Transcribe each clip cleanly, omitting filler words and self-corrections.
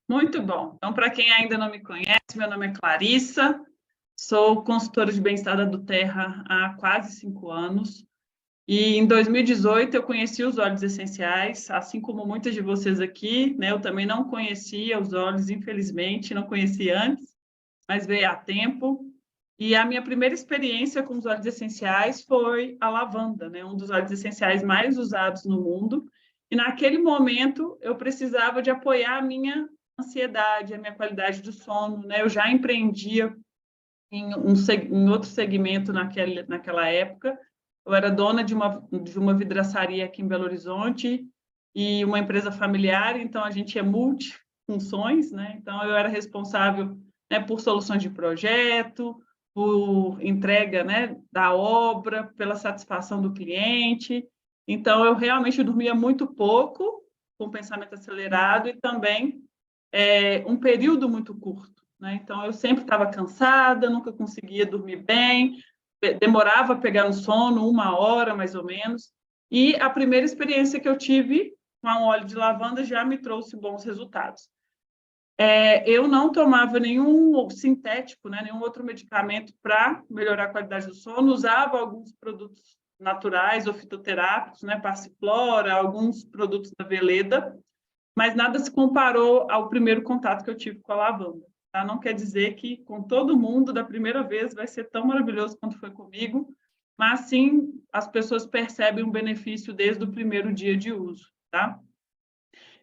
Muito bom. Então, para quem ainda não me conhece, meu nome é Clarissa, sou consultora de bem-estar da Duterra há quase 5 anos. E em 2018 eu conheci os óleos essenciais, assim como muitas de vocês aqui, né? Eu também não conhecia os óleos, infelizmente, não conhecia antes, mas veio a tempo. E a minha primeira experiência com os óleos essenciais foi a lavanda, né? Um dos óleos essenciais mais usados no mundo. E naquele momento eu precisava de apoiar a minha ansiedade, a minha qualidade do sono, né? Eu já empreendia em outro segmento naquela época. Eu era dona de uma vidraçaria aqui em Belo Horizonte e uma empresa familiar, então a gente é multifunções, né? Então eu era responsável, né, por soluções de projeto, por entrega, né, da obra, pela satisfação do cliente. Então eu realmente dormia muito pouco, com pensamento acelerado e também um período muito curto, né? Então, eu sempre estava cansada, nunca conseguia dormir bem, demorava a pegar no sono, 1 hora mais ou menos. E a primeira experiência que eu tive com o óleo de lavanda já me trouxe bons resultados. Eu não tomava nenhum sintético, né, nenhum outro medicamento para melhorar a qualidade do sono, usava alguns produtos naturais ou fitoterápicos, né, passiflora, alguns produtos da Veleda, mas nada se comparou ao primeiro contato que eu tive com a lavanda. Tá? Não quer dizer que com todo mundo, da primeira vez, vai ser tão maravilhoso quanto foi comigo, mas sim as pessoas percebem um benefício desde o primeiro dia de uso. Tá?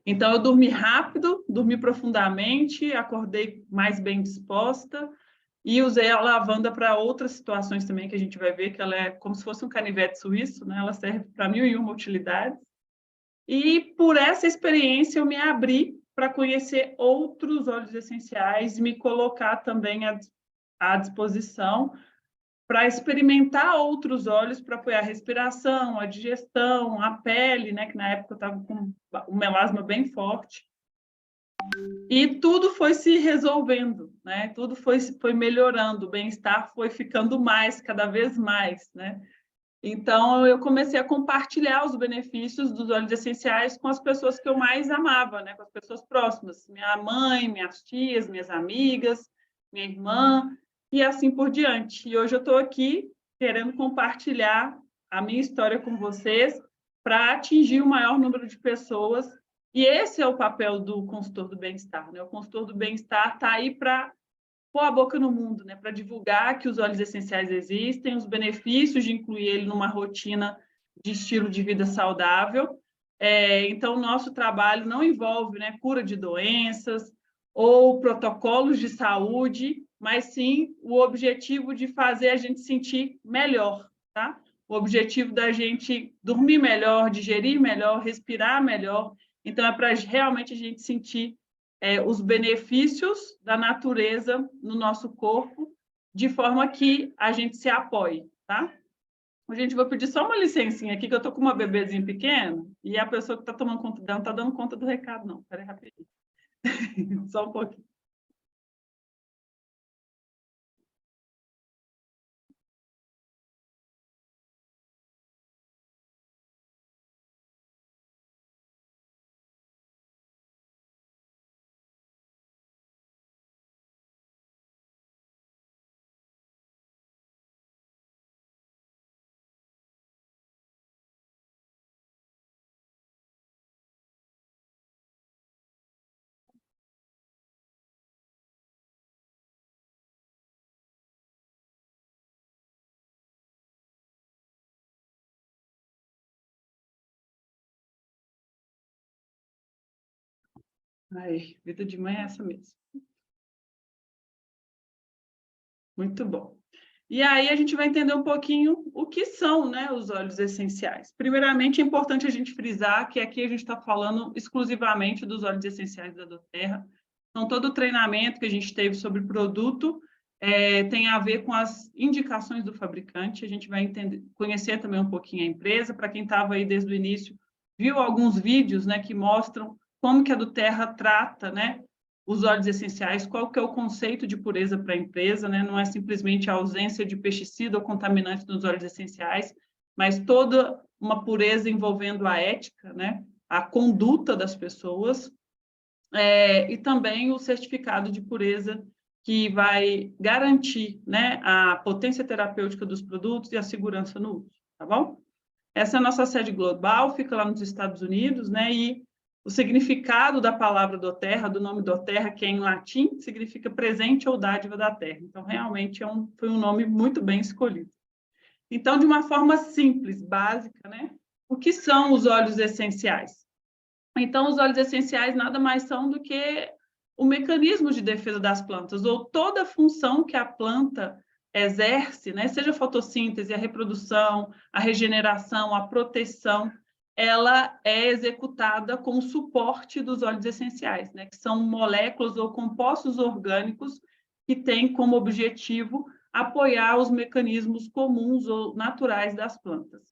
Então, eu dormi rápido, dormi profundamente, acordei mais bem disposta e usei a lavanda para outras situações também, que a gente vai ver que ela é como se fosse um canivete suíço, né? Ela serve para 1001 utilidades. E por essa experiência eu me abri para conhecer outros óleos essenciais e me colocar também à disposição para experimentar outros óleos para apoiar a respiração, a digestão, a pele, né, que na época eu estava com um melasma bem forte. E tudo foi se resolvendo, né? Tudo foi melhorando, o bem-estar foi ficando mais, cada vez mais, né? Então, eu comecei a compartilhar os benefícios dos óleos essenciais com as pessoas que eu mais amava, né? Com as pessoas próximas, minha mãe, minhas tias, minhas amigas, minha irmã, e assim por diante. E hoje eu estou aqui querendo compartilhar a minha história com vocês para atingir o maior número de pessoas. E esse é o papel do consultor do bem-estar, né? O consultor do bem-estar está aí para pôr a boca no mundo, né, para divulgar que os óleos essenciais existem, os benefícios de incluir ele numa rotina de estilo de vida saudável. Então, o nosso trabalho não envolve, né, cura de doenças ou protocolos de saúde, mas sim o objetivo de fazer a gente sentir melhor, tá? O objetivo da gente dormir melhor, digerir melhor, respirar melhor. Então, é para realmente a gente sentir os benefícios da natureza no nosso corpo, de forma que a gente se apoie, tá? Gente, vou pedir só uma licencinha aqui, que eu estou com uma bebezinha pequena, e a pessoa que está tomando conta dela não está dando conta do recado, não. Espera aí rapidinho. Só um pouquinho. Ai, vida de mãe é essa mesmo. Muito bom. E aí a gente vai entender um pouquinho o que são, né, os óleos essenciais. Primeiramente, é importante a gente frisar que aqui a gente está falando exclusivamente dos óleos essenciais da doTERRA. Então, todo o treinamento que a gente teve sobre o produto tem a ver com as indicações do fabricante. A gente vai conhecer também um pouquinho a empresa. Para quem estava aí desde o início, viu alguns vídeos, né, que mostram como que a doTERRA trata, né, os óleos essenciais, qual que é o conceito de pureza para a empresa, né? Não é simplesmente a ausência de pesticida ou contaminante nos óleos essenciais, mas toda uma pureza envolvendo a ética, né? A conduta das pessoas. e também o certificado de pureza, que vai garantir, né, a potência terapêutica dos produtos e a segurança no uso, tá bom? Essa é a nossa sede global, fica lá nos Estados Unidos, né, e o significado da palavra doTERRA, do nome doTERRA, que é em latim, significa presente ou dádiva da terra. Então, realmente, foi um nome muito bem escolhido. Então, de uma forma simples, básica, né, o que são os óleos essenciais? Então, os óleos essenciais nada mais são do que o mecanismo de defesa das plantas, ou toda a função que a planta exerce, né? Seja a fotossíntese, a reprodução, a regeneração, a proteção, ela é executada com o suporte dos óleos essenciais, né? Que são moléculas ou compostos orgânicos que têm como objetivo apoiar os mecanismos comuns ou naturais das plantas.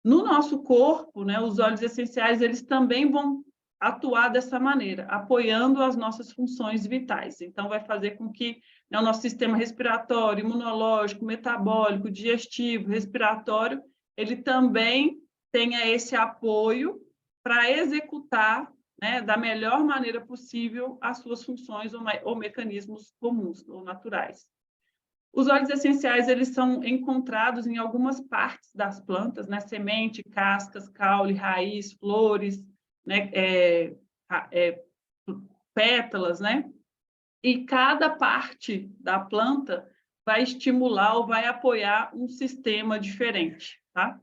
No nosso corpo, né, os óleos essenciais eles também vão atuar dessa maneira, apoiando as nossas funções vitais. Então, vai fazer com que, né, o nosso sistema respiratório, imunológico, metabólico, digestivo, respiratório, ele também tenha esse apoio para executar, né, da melhor maneira possível as suas funções ou mecanismos comuns ou naturais. Os óleos essenciais eles são encontrados em algumas partes das plantas, né? Semente, cascas, caule, raiz, flores, né? Pétalas, né? E cada parte da planta vai estimular ou vai apoiar um sistema diferente, tá?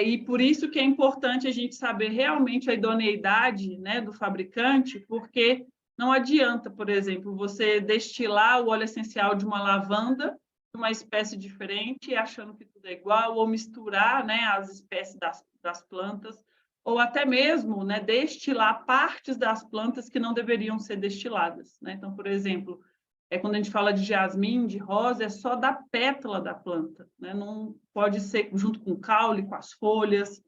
E por isso que é importante a gente saber realmente a idoneidade, né, do fabricante, porque não adianta, por exemplo, você destilar o óleo essencial de uma lavanda, de uma espécie diferente, achando que tudo é igual, ou misturar, né, as espécies das plantas, ou até mesmo, né, destilar partes das plantas que não deveriam ser destiladas, né? Então, por exemplo, quando a gente fala de jasmim, de rosa, é só da pétala da planta, né? Não pode ser junto com o caule, com as folhas.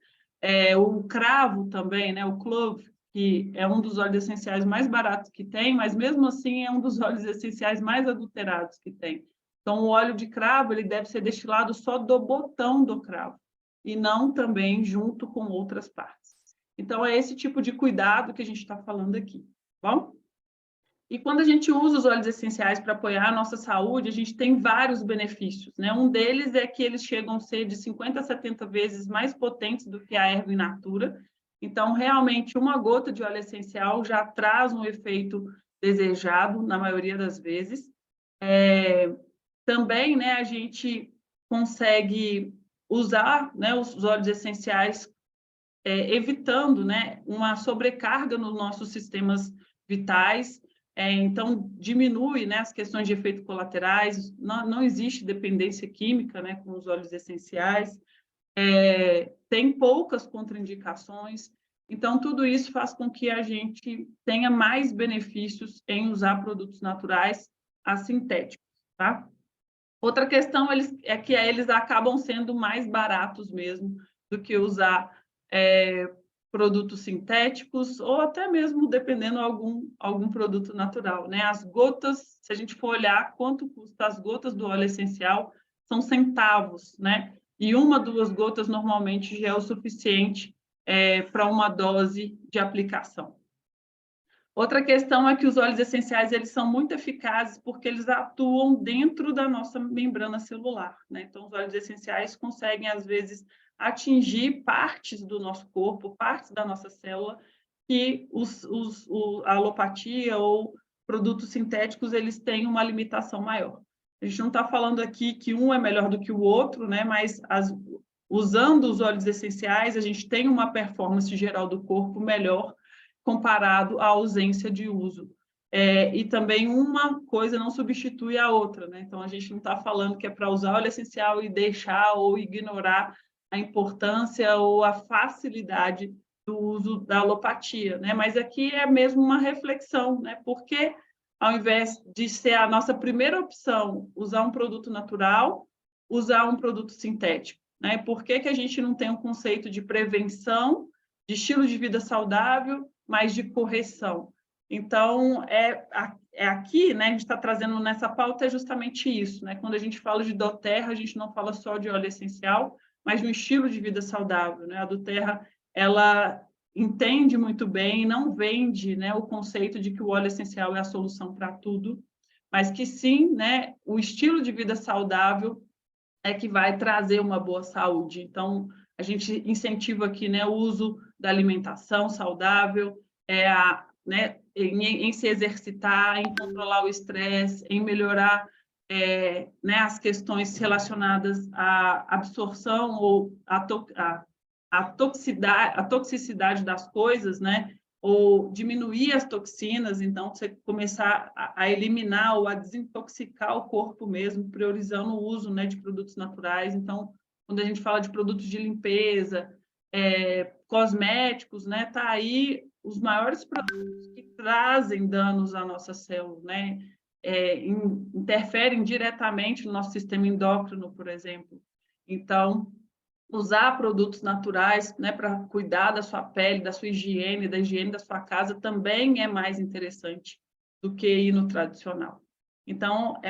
O cravo também, né? O clove, que é um dos óleos essenciais mais baratos que tem, mas mesmo assim é um dos óleos essenciais mais adulterados que tem. Então, o óleo de cravo ele deve ser destilado só do botão do cravo e não também junto com outras partes. Então, é esse tipo de cuidado que a gente está falando aqui, tá bom? E quando a gente usa os óleos essenciais para apoiar a nossa saúde, a gente tem vários benefícios, né? Um deles é que eles chegam a ser de 50 a 70 vezes mais potentes do que a erva in natura. Então, realmente, uma gota de óleo essencial já traz um efeito desejado, na maioria das vezes. Também, né, a gente consegue usar, né, os óleos essenciais evitando, né, uma sobrecarga nos nossos sistemas vitais. Então, diminui, né, as questões de efeitos colaterais, não existe dependência química, né, com os óleos essenciais, tem poucas contraindicações. Então, tudo isso faz com que a gente tenha mais benefícios em usar produtos naturais a sintéticos, tá? Outra questão é que eles acabam sendo mais baratos mesmo do que usar produtos sintéticos ou até mesmo dependendo algum produto natural, né? As gotas, se a gente for olhar quanto custa as gotas do óleo essencial, são centavos, né? E uma, duas gotas normalmente já é o suficiente para uma dose de aplicação. Outra questão é que os óleos essenciais eles são muito eficazes porque eles atuam dentro da nossa membrana celular, né? Então, os óleos essenciais conseguem, às vezes, atingir partes do nosso corpo, partes da nossa célula, que a alopatia ou produtos sintéticos eles têm uma limitação maior. A gente não está falando aqui que um é melhor do que o outro, né? Mas usando os óleos essenciais, a gente tem uma performance geral do corpo melhor comparado à ausência de uso. E também uma coisa não substitui a outra, né? Então, a gente não está falando que é para usar óleo essencial e deixar ou ignorar a importância ou a facilidade do uso da alopatia, né? Mas aqui é mesmo uma reflexão, né? Porque ao invés de ser a nossa primeira opção usar um produto natural, usar um produto sintético, né? Por que a gente não tem um conceito de prevenção, de estilo de vida saudável, mas de correção? Então, aqui, né, a gente está trazendo nessa pauta é justamente isso, né? Quando a gente fala de doTERRA, a gente não fala só de óleo essencial, mas de um estilo de vida saudável, né? A doTERRA, ela entende muito bem, não vende, né, o conceito de que o óleo essencial é a solução para tudo, mas que sim, né, o estilo de vida saudável é que vai trazer uma boa saúde. Então, a gente incentiva aqui, né, o uso da alimentação saudável, né, em se exercitar, em controlar o estresse, em melhorar né, as questões relacionadas à absorção ou à toxicidade das coisas, né? Ou diminuir as toxinas, então você começar a eliminar ou a desintoxicar o corpo mesmo, priorizando o uso, né, de produtos naturais. Então, quando a gente fala de produtos de limpeza, cosméticos, né, tá aí os maiores produtos que trazem danos à nossa célula, né? Interferem diretamente no nosso sistema endócrino, por exemplo. Então, usar produtos naturais, né, para cuidar da sua pele, da sua higiene, da higiene da sua casa, também é mais interessante do que ir no tradicional. Então,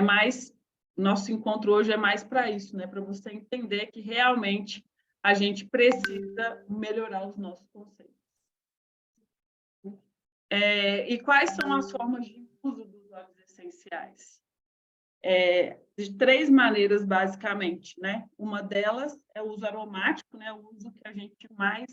nosso encontro hoje é mais para isso, né, para você entender que realmente a gente precisa melhorar os nossos conceitos. E quais são as formas de uso dos óleos essenciais? De 3 maneiras, basicamente, né? Uma delas é o uso aromático, né? O uso que a gente mais,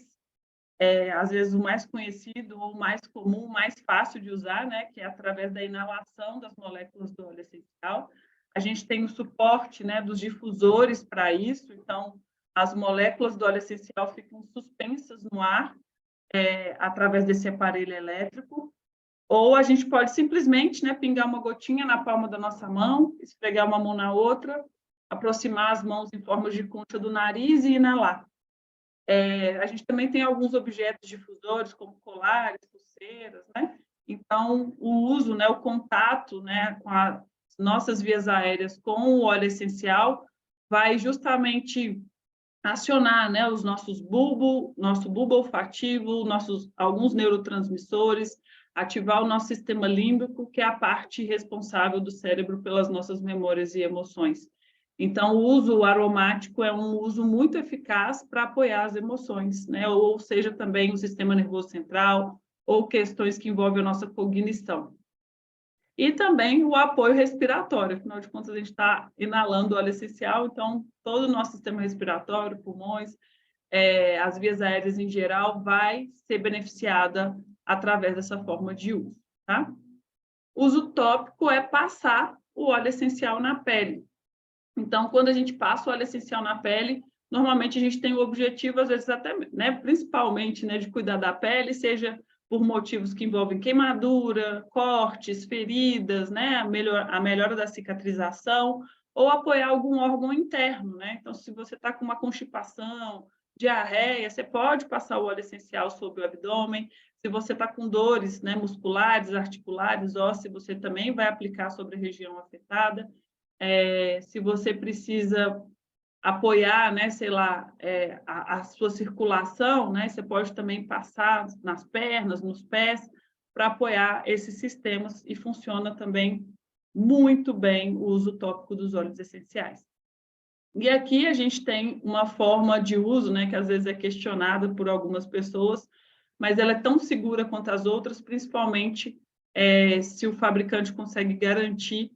às vezes, o mais conhecido ou mais comum, mais fácil de usar, né? Que é através da inalação das moléculas do óleo essencial. A gente tem o suporte, né, dos difusores para isso, então, as moléculas do óleo essencial ficam suspensas no ar, através desse aparelho elétrico. Ou a gente pode simplesmente, né, pingar uma gotinha na palma da nossa mão, esfregar uma mão na outra, aproximar as mãos em forma de concha do nariz e inalar. A gente também tem alguns objetos difusores, como colares, pulseiras, né? Então, o uso, né, o contato, né, com as nossas vias aéreas com o óleo essencial vai justamente acionar, né, nosso bulbo olfativo, alguns neurotransmissores, ativar o nosso sistema límbico, que é a parte responsável do cérebro pelas nossas memórias e emoções. Então, o uso aromático é um uso muito eficaz para apoiar as emoções, né? Ou seja, também o sistema nervoso central, ou questões que envolvem a nossa cognição. E também o apoio respiratório, afinal de contas, a gente está inalando óleo essencial, então todo o nosso sistema respiratório, pulmões, as vias aéreas em geral, vai ser beneficiada através dessa forma de uso. Tá? Uso tópico é passar o óleo essencial na pele. Então, quando a gente passa o óleo essencial na pele, normalmente a gente tem o objetivo, às vezes até, né, principalmente, né, de cuidar da pele, seja por motivos que envolvem queimadura, cortes, feridas, né, a melhora da cicatrização, ou apoiar algum órgão interno, né? Então, se você está com uma constipação, diarreia, você pode passar o óleo essencial sobre o abdômen. Se você está com dores, né, musculares, articulares, ósseas, você também vai aplicar sobre a região afetada. Se você precisa apoiar, né, sei lá, a sua circulação, né, você pode também passar nas pernas, nos pés, para apoiar esses sistemas, e funciona também muito bem o uso tópico dos óleos essenciais. E aqui a gente tem uma forma de uso, né, que às vezes é questionada por algumas pessoas, mas ela é tão segura quanto as outras, principalmente se o fabricante consegue garantir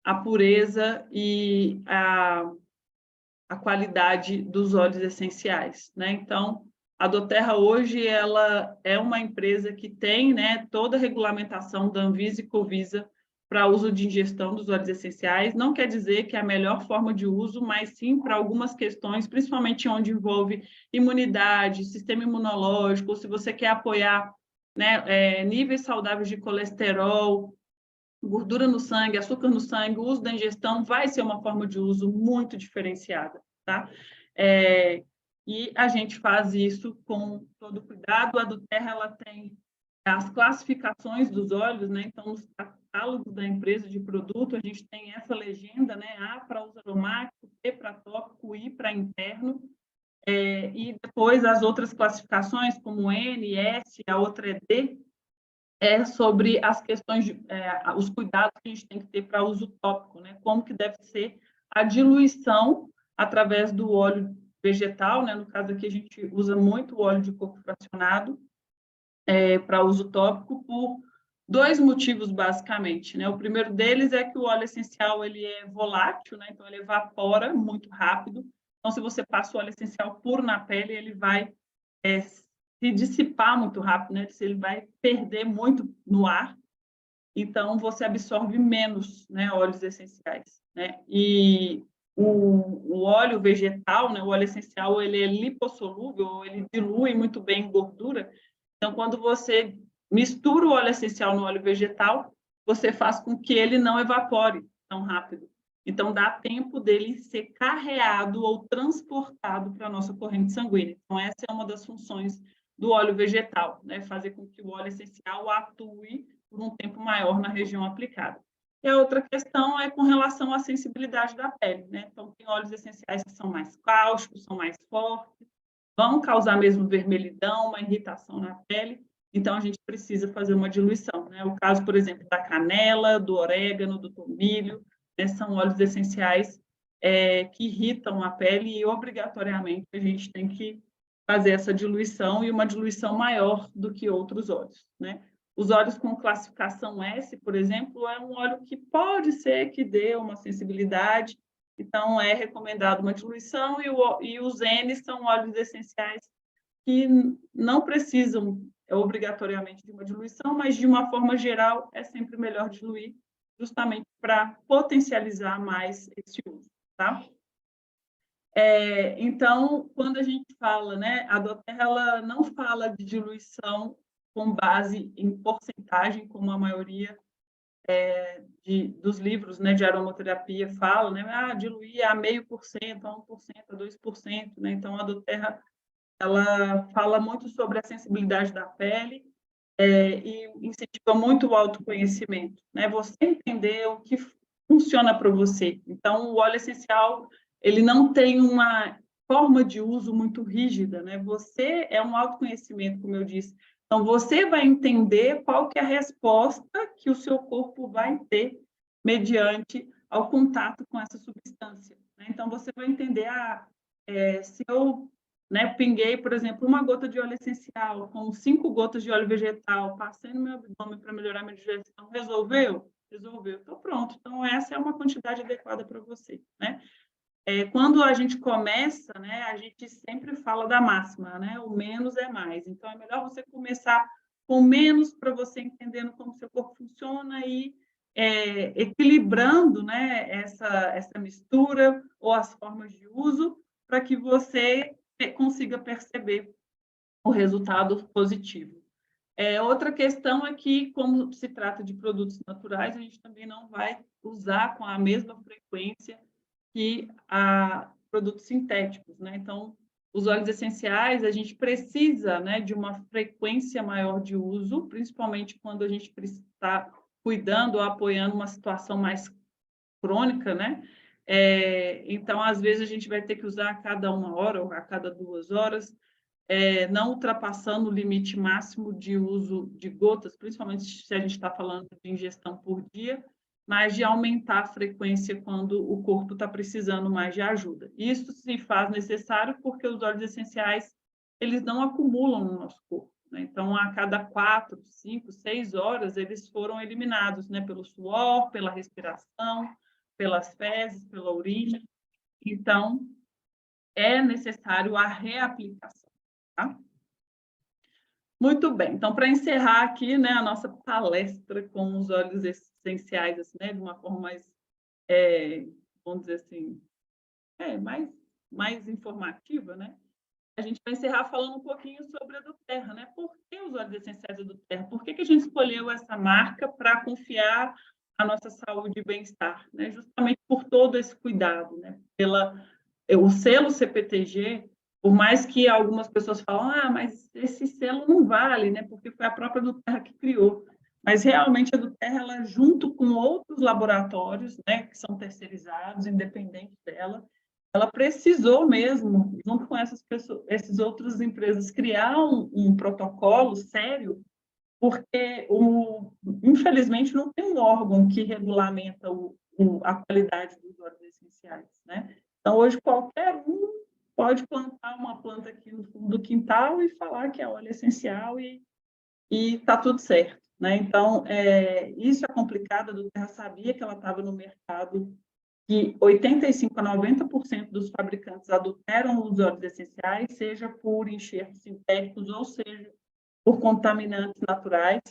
a pureza e a qualidade dos óleos essenciais, né? Então, a Doterra hoje ela é uma empresa que tem, né, toda a regulamentação da Anvisa e Covisa para uso de ingestão dos óleos essenciais. Não quer dizer que é a melhor forma de uso, mas sim para algumas questões, principalmente onde envolve imunidade, sistema imunológico, ou se você quer apoiar, né, níveis saudáveis de colesterol, gordura no sangue, açúcar no sangue, o uso da ingestão vai ser uma forma de uso muito diferenciada, tá? E a gente faz isso com todo cuidado. A Doterra, ela tem as classificações dos óleos, né? Então, nos catálogos da empresa de produto, a gente tem essa legenda, né? A para uso aromático, P para tópico, I para interno. E depois as outras classificações, como N, S, a outra é D, sobre as questões, os cuidados que a gente tem que ter para uso tópico, né? Como que deve ser a diluição através do óleo vegetal, né? No caso aqui a gente usa muito o óleo de coco fracionado, para uso tópico por dois motivos, basicamente, né? O primeiro deles é que o óleo essencial ele é volátil, né? Então, ele evapora muito rápido. Então, se você passa o óleo essencial puro na pele, ele vai se dissipar muito rápido, né? Ele vai perder muito no ar. Então, você absorve menos, né, óleos essenciais, né? E o óleo vegetal, né, o óleo essencial, ele é lipossolúvel, ele dilui muito bem em gordura. Então, quando você mistura o óleo essencial no óleo vegetal, você faz com que ele não evapore tão rápido. Então, dá tempo dele ser carreado ou transportado para a nossa corrente sanguínea. Então, essa é uma das funções do óleo vegetal, né? Fazer com que o óleo essencial atue por um tempo maior na região aplicada. E a outra questão é com relação à sensibilidade da pele, né? Então, tem óleos essenciais que são mais cáusticos, são mais fortes, vão causar mesmo vermelhidão, uma irritação na pele, então a gente precisa fazer uma diluição, né? O caso, por exemplo, da canela, do orégano, do tomilho, né? São óleos essenciais que irritam a pele e, obrigatoriamente, a gente tem que fazer essa diluição e uma diluição maior do que outros óleos, né? Os óleos com classificação S, por exemplo, é um óleo que pode ser que dê uma sensibilidade, então é recomendado uma diluição, e os N são óleos essenciais que não precisam obrigatoriamente de uma diluição, mas de uma forma geral é sempre melhor diluir, justamente para potencializar mais esse uso, tá? Então, quando a gente fala, né, a doTERRA ela não fala de diluição com base em porcentagem, como a maioria dos livros, né, de aromaterapia fala, né, diluir a 0,5%, a 1%, a 2%, né? Então, a doTERRA ela fala muito sobre a sensibilidade da pele e incentiva muito o autoconhecimento, né? Você entender o que funciona para você. Então, o óleo essencial ele não tem uma forma de uso muito rígida, né? Você é um autoconhecimento, como eu disse. Então, você vai entender qual que é a resposta que o seu corpo vai ter mediante ao contato com essa substância, né? Então, você vai entender, se eu, né, pinguei, por exemplo, uma gota de óleo essencial com 5 gotas de óleo vegetal, passei no meu abdômen para melhorar a minha digestão, resolveu? Resolveu, estou pronto. Então, essa é uma quantidade adequada para você, né? Quando a gente começa, né, a gente sempre fala da máxima, né? O menos é mais. Então, é melhor você começar com menos para você entendendo como seu corpo funciona e equilibrando, né, essa mistura ou as formas de uso para que você consiga perceber o resultado positivo. Outra questão é que, como se trata de produtos naturais, a gente também não vai usar com a mesma frequência que a produtos sintéticos, né? Então, os óleos essenciais, a gente precisa, né, de uma frequência maior de uso, principalmente quando a gente está cuidando ou apoiando uma situação mais crônica, né? Então, às vezes, a gente vai ter que usar a cada 1 hora ou a cada 2 horas, não ultrapassando o limite máximo de uso de gotas, principalmente se a gente está falando de ingestão por dia, mas de aumentar a frequência quando o corpo está precisando mais de ajuda. Isso se faz necessário porque os óleos essenciais eles não acumulam no nosso corpo, né? Então, a cada 4, 5, 6 horas, eles foram eliminados, né? Pelo suor, pela respiração, pelas fezes, pela urina. Então, é necessário a reaplicação. Tá? Muito bem. Então, para encerrar aqui, né, a nossa palestra com os óleos essenciais, assim, né, de uma forma mais, vamos dizer assim, mais informativa, né? A gente vai encerrar falando um pouquinho sobre a doTERRA, né? Por que os óleos essenciais da doTERRA? Por que a gente escolheu essa marca para confiar a nossa saúde e bem-estar, né? Justamente por todo esse cuidado, né? O selo CPTG, por mais que algumas pessoas falam, mas esse selo não vale, né? Porque foi a própria doTERRA que criou. Mas realmente a doTERRA, ela, junto com outros laboratórios, né, que são terceirizados, independentes dela, ela precisou mesmo, junto com essas outras empresas, criar um protocolo sério, porque, infelizmente, não tem um órgão que regulamenta a qualidade dos óleos essenciais, né? Então, hoje, qualquer um pode plantar uma planta aqui no fundo do quintal e falar que é óleo essencial e e está tudo certo, né? Então, isso é complicado, a do Terra sabia que ela estava no mercado, que 85% a 90% dos fabricantes adulteram os óleos essenciais, seja por enxertos sintéticos ou seja por contaminantes naturais.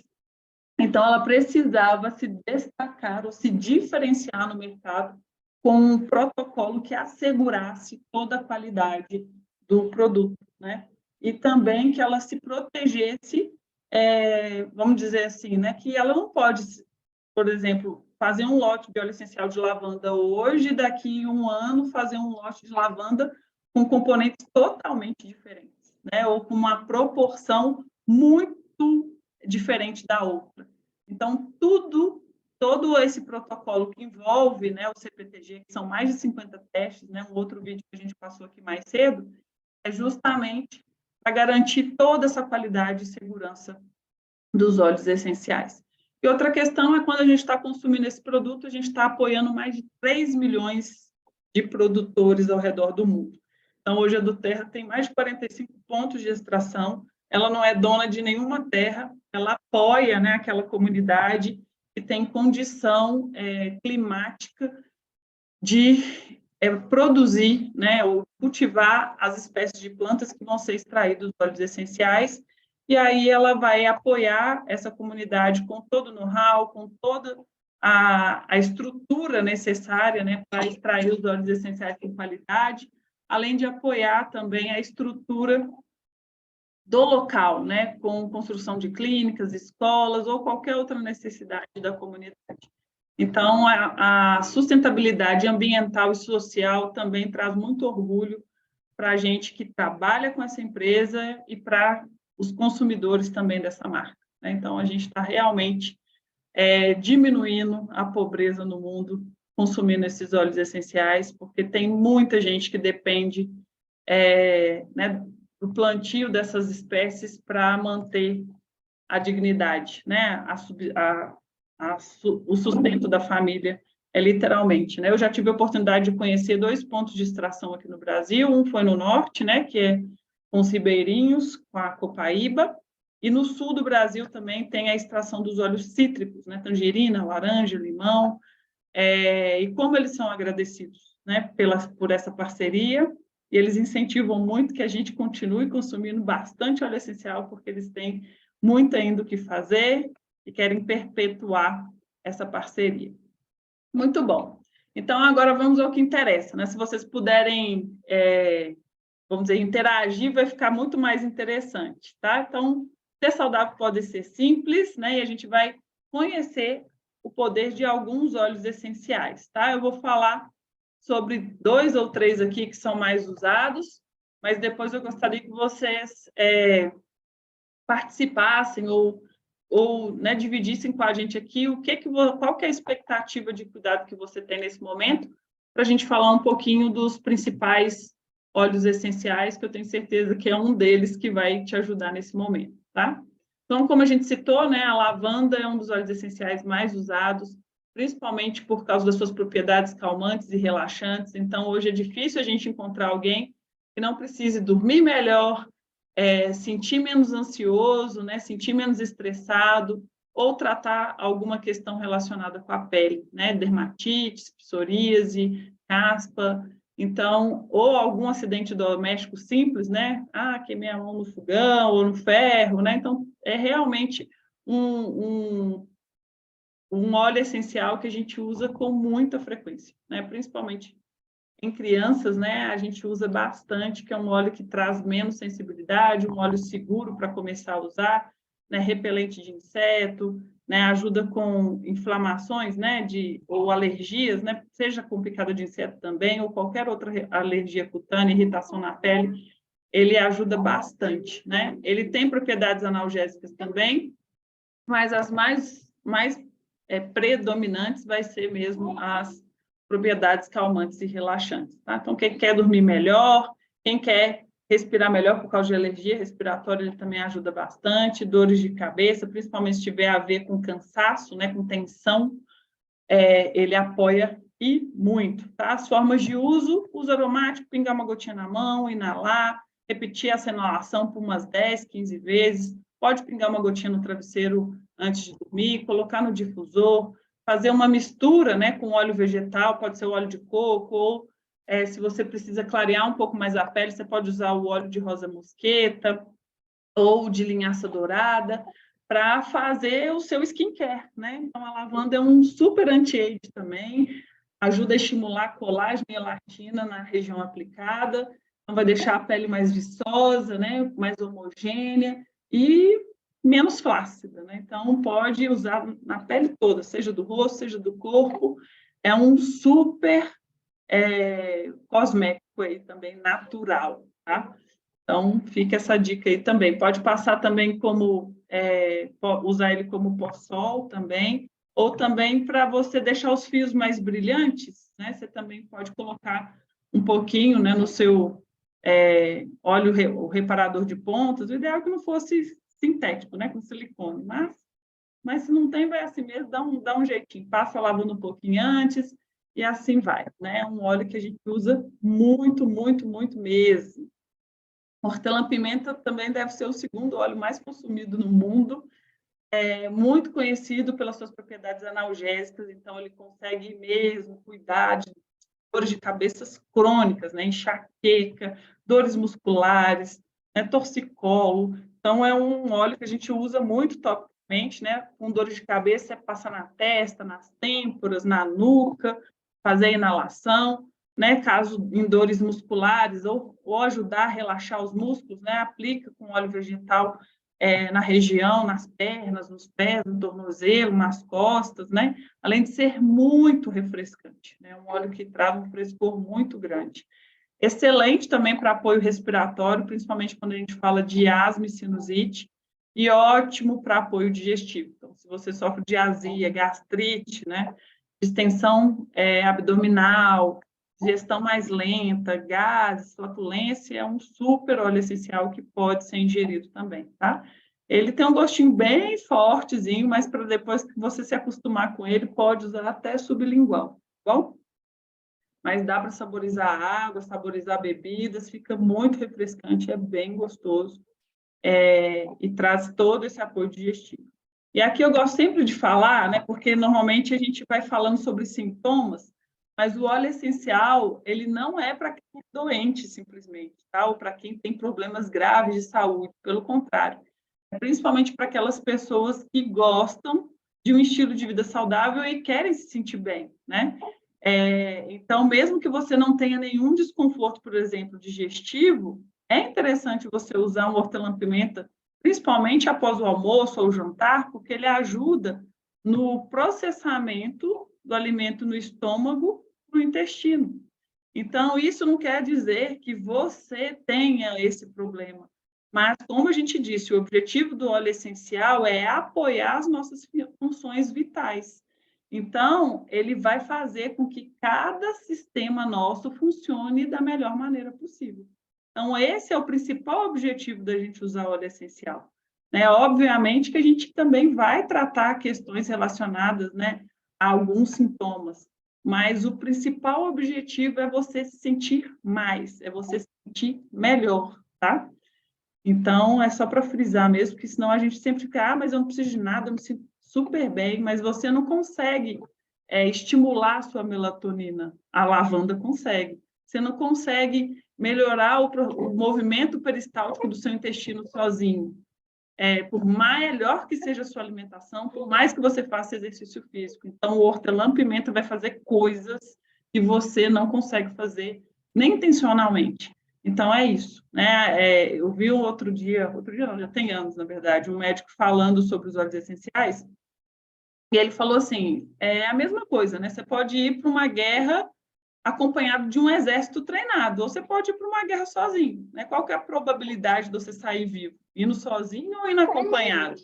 Então, ela precisava se destacar ou se diferenciar no mercado com um protocolo que assegurasse toda a qualidade do produto, né? E também que ela se protegesse, vamos dizer assim, né? Que ela não pode, por exemplo, fazer um lote de óleo essencial de lavanda hoje, daqui a um ano fazer um lote de lavanda com componentes totalmente diferentes, né? Ou com uma proporção muito diferente da outra. Então, todo esse protocolo que envolve, né, o CPTG, que são mais de 50 testes, né, um outro vídeo que a gente passou aqui mais cedo, é justamente para garantir toda essa qualidade e segurança dos óleos essenciais. E outra questão é quando a gente está consumindo esse produto, a gente está apoiando mais de 3 milhões de produtores ao redor do mundo. Então, hoje a do Terra tem mais de 45 pontos de extração, ela não é dona de nenhuma terra, ela apoia, né, aquela comunidade que tem condição climática de produzir, né, ou cultivar as espécies de plantas que vão ser extraídos dos óleos essenciais, e aí ela vai apoiar essa comunidade com todo o know-how, com toda a estrutura necessária, né, para extrair os óleos essenciais com qualidade, além de apoiar também a estrutura do local, né, com construção de clínicas, escolas ou qualquer outra necessidade da comunidade. Então, a sustentabilidade ambiental e social também traz muito orgulho para a gente que trabalha com essa empresa e para os consumidores também dessa marca, né? Então, a gente está realmente diminuindo a pobreza no mundo consumindo esses óleos essenciais, porque tem muita gente que depende né, do plantio dessas espécies para manter a dignidade, né, o sustento da família, literalmente, né? Eu já tive a oportunidade de conhecer 2 pontos de extração aqui no Brasil, um foi no norte, né, que é com os ribeirinhos, com a Copaíba, e no sul do Brasil também tem a extração dos óleos cítricos, né, tangerina, laranja, limão, e como eles são agradecidos, né, por essa parceria, e eles incentivam muito que a gente continue consumindo bastante óleo essencial, porque eles têm muito ainda o que fazer e querem perpetuar essa parceria. Muito bom. Então, agora vamos ao que interessa, né? Se vocês puderem, vamos dizer, interagir, vai ficar muito mais interessante, tá? Então, ser saudável pode ser simples, né? E a gente vai conhecer o poder de alguns óleos essenciais, tá? Eu vou falar sobre 2 ou 3 aqui que são mais usados, mas depois eu gostaria que vocês participassem ou né, dividissem com a gente aqui qual que é a expectativa de cuidado que você tem nesse momento, para a gente falar um pouquinho dos principais óleos essenciais, que eu tenho certeza que é um deles que vai te ajudar nesse momento, tá? Então, como a gente citou, né, a lavanda é um dos óleos essenciais mais usados, principalmente por causa das suas propriedades calmantes e relaxantes. Então, hoje é difícil a gente encontrar alguém que não precise dormir melhor, sentir menos ansioso, né, sentir menos estressado, ou tratar alguma questão relacionada com a pele, né, dermatite, psoríase, caspa, então, ou algum acidente doméstico simples, né, queimei a mão no fogão ou no ferro, né, então é realmente um óleo essencial que a gente usa com muita frequência, né, principalmente em crianças, né, a gente usa bastante, que é um óleo que traz menos sensibilidade, um óleo seguro para começar a usar, né, repelente de inseto, né, ajuda com inflamações, né, ou alergias, né, seja com picada de inseto também, ou qualquer outra alergia cutânea, irritação na pele, ele ajuda bastante, né? Ele tem propriedades analgésicas também, mas as mais predominantes vai ser mesmo as propriedades calmantes e relaxantes, tá? Então, quem quer dormir melhor, quem quer respirar melhor por causa de alergia respiratória, ele também ajuda bastante, dores de cabeça, principalmente se tiver a ver com cansaço, né, com tensão, ele apoia e muito, tá? As formas de uso aromático, pingar uma gotinha na mão, inalar, repetir essa inalação por umas 10, 15 vezes, pode pingar uma gotinha no travesseiro antes de dormir, colocar no difusor, fazer uma mistura, né, com óleo vegetal, pode ser o óleo de coco, ou se você precisa clarear um pouco mais a pele, você pode usar o óleo de rosa mosqueta ou de linhaça dourada para fazer o seu skincare, né? Então, a lavanda é um super anti-age também, ajuda a estimular a colágeno e elastina na região aplicada, então vai deixar a pele mais viçosa, né? Mais homogênea e menos flácida, né? Então, pode usar na pele toda, seja do rosto, seja do corpo, é um super cosmético aí também, natural, tá? Então, fica essa dica aí também. Pode passar também como, usar ele como pó-sol também, ou também para você deixar os fios mais brilhantes, né? Você também pode colocar um pouquinho, né, no seu óleo, o reparador de pontas. O ideal é que não fosse sintético, né, com silicone, mas se não tem, vai assim mesmo, dá um jeitinho. Passa lavando um pouquinho antes e assim vai, né? É um óleo que a gente usa muito, muito, muito mesmo. Hortelã-pimenta também deve ser o segundo óleo mais consumido no mundo, é muito conhecido pelas suas propriedades analgésicas, então ele consegue mesmo cuidar de dores de cabeças crônicas, né? Enxaqueca, dores musculares, né? Torcicolo. Então, é um óleo que a gente usa muito topicamente, né? Com dores de cabeça, é passar na testa, nas têmporas, na nuca, fazer a inalação, né? Caso em dores musculares, ou ajudar a relaxar os músculos, né? Aplica com óleo vegetal na região, nas pernas, nos pés, no tornozelo, nas costas, né? Além de ser muito refrescante, né? Um óleo que traz um frescor muito grande. Excelente também para apoio respiratório, principalmente quando a gente fala de asma e sinusite, e ótimo para apoio digestivo. Então, se você sofre de azia, gastrite, né? Distensão abdominal, digestão mais lenta, gases, flatulência, é um super óleo essencial que pode ser ingerido também, tá? Ele tem um gostinho bem fortezinho, mas para depois que você se acostumar com ele, pode usar até sublingual, tá bom? Mas dá para saborizar a água, saborizar bebidas, fica muito refrescante, é bem gostoso e traz todo esse apoio digestivo. E aqui eu gosto sempre de falar, né, porque normalmente a gente vai falando sobre sintomas, mas o óleo essencial, ele não é para quem é doente, simplesmente, tá? Ou para quem tem problemas graves de saúde, pelo contrário. É principalmente para aquelas pessoas que gostam de um estilo de vida saudável e querem se sentir bem, né? Então, mesmo que você não tenha nenhum desconforto, por exemplo, digestivo, é interessante você usar um hortelã-pimenta, principalmente após o almoço ou o jantar, porque ele ajuda no processamento do alimento no estômago, no intestino. Então, isso não quer dizer que você tenha esse problema, mas, como a gente disse, o objetivo do óleo essencial é apoiar as nossas funções vitais. Então, ele vai fazer com que cada sistema nosso funcione da melhor maneira possível. Então, esse é o principal objetivo da gente usar óleo essencial. Obviamente que a gente também vai tratar questões relacionadas, né, a alguns sintomas, mas o principal objetivo é você se sentir mais, é você se sentir melhor, tá? Então, é só para frisar mesmo, porque senão a gente sempre fica, mas eu não preciso de nada, eu me sinto super bem, mas você não consegue estimular a sua melatonina. A lavanda consegue. Você não consegue melhorar o movimento peristáltico do seu intestino sozinho. Por melhor que seja a sua alimentação, por mais que você faça exercício físico. Então, o hortelã-pimenta vai fazer coisas que você não consegue fazer nem intencionalmente. Então, é isso, né? Eu vi outro dia não, já tem anos, na verdade, um médico falando sobre os óleos essenciais, e ele falou assim, é a mesma coisa, né? Você pode ir para uma guerra acompanhado de um exército treinado, ou você pode ir para uma guerra sozinho, né? Qual que é a probabilidade de você sair vivo? Indo sozinho ou indo acompanhado?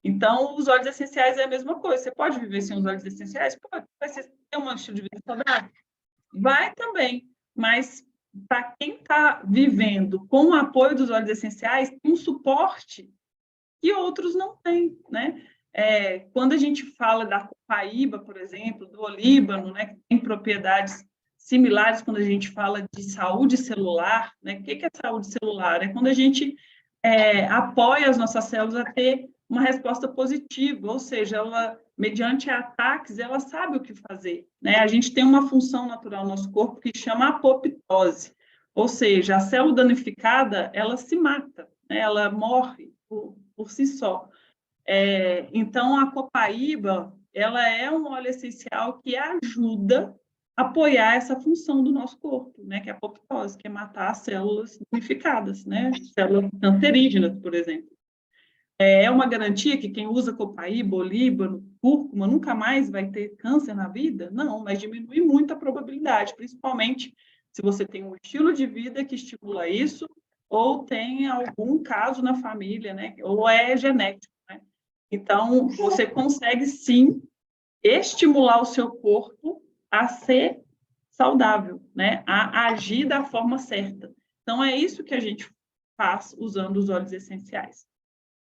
Então, os óleos essenciais é a mesma coisa. Você pode viver sem os óleos essenciais? Pode. Vai ter um estilo de vida saudável? Vai também, mas para quem está vivendo com o apoio dos óleos essenciais, tem um suporte que outros não têm, né? Quando a gente fala da copaíba, por exemplo, do olíbano, né, que tem propriedades similares quando a gente fala de saúde celular, né? O que é saúde celular? É quando a gente apoia as nossas células a ter uma resposta positiva, ou seja, ela, mediante ataques, ela sabe o que fazer, né? A gente tem uma função natural no nosso corpo que chama apoptose, ou seja, a célula danificada, ela se mata, né? Ela morre por si só. Então, a copaíba, ela é um óleo essencial que ajuda a apoiar essa função do nosso corpo, né? Que é a apoptose, que é matar as células danificadas, né? Células cancerígenas, por exemplo. É uma garantia que quem usa copaíba, olíbano, cúrcuma, nunca mais vai ter câncer na vida? Não, mas diminui muito a probabilidade, principalmente se você tem um estilo de vida que estimula isso, ou tem algum caso na família, né? Ou é genético, né? Então, você consegue, sim, estimular o seu corpo a ser saudável, né? A agir da forma certa. Então, é isso que a gente faz usando os óleos essenciais.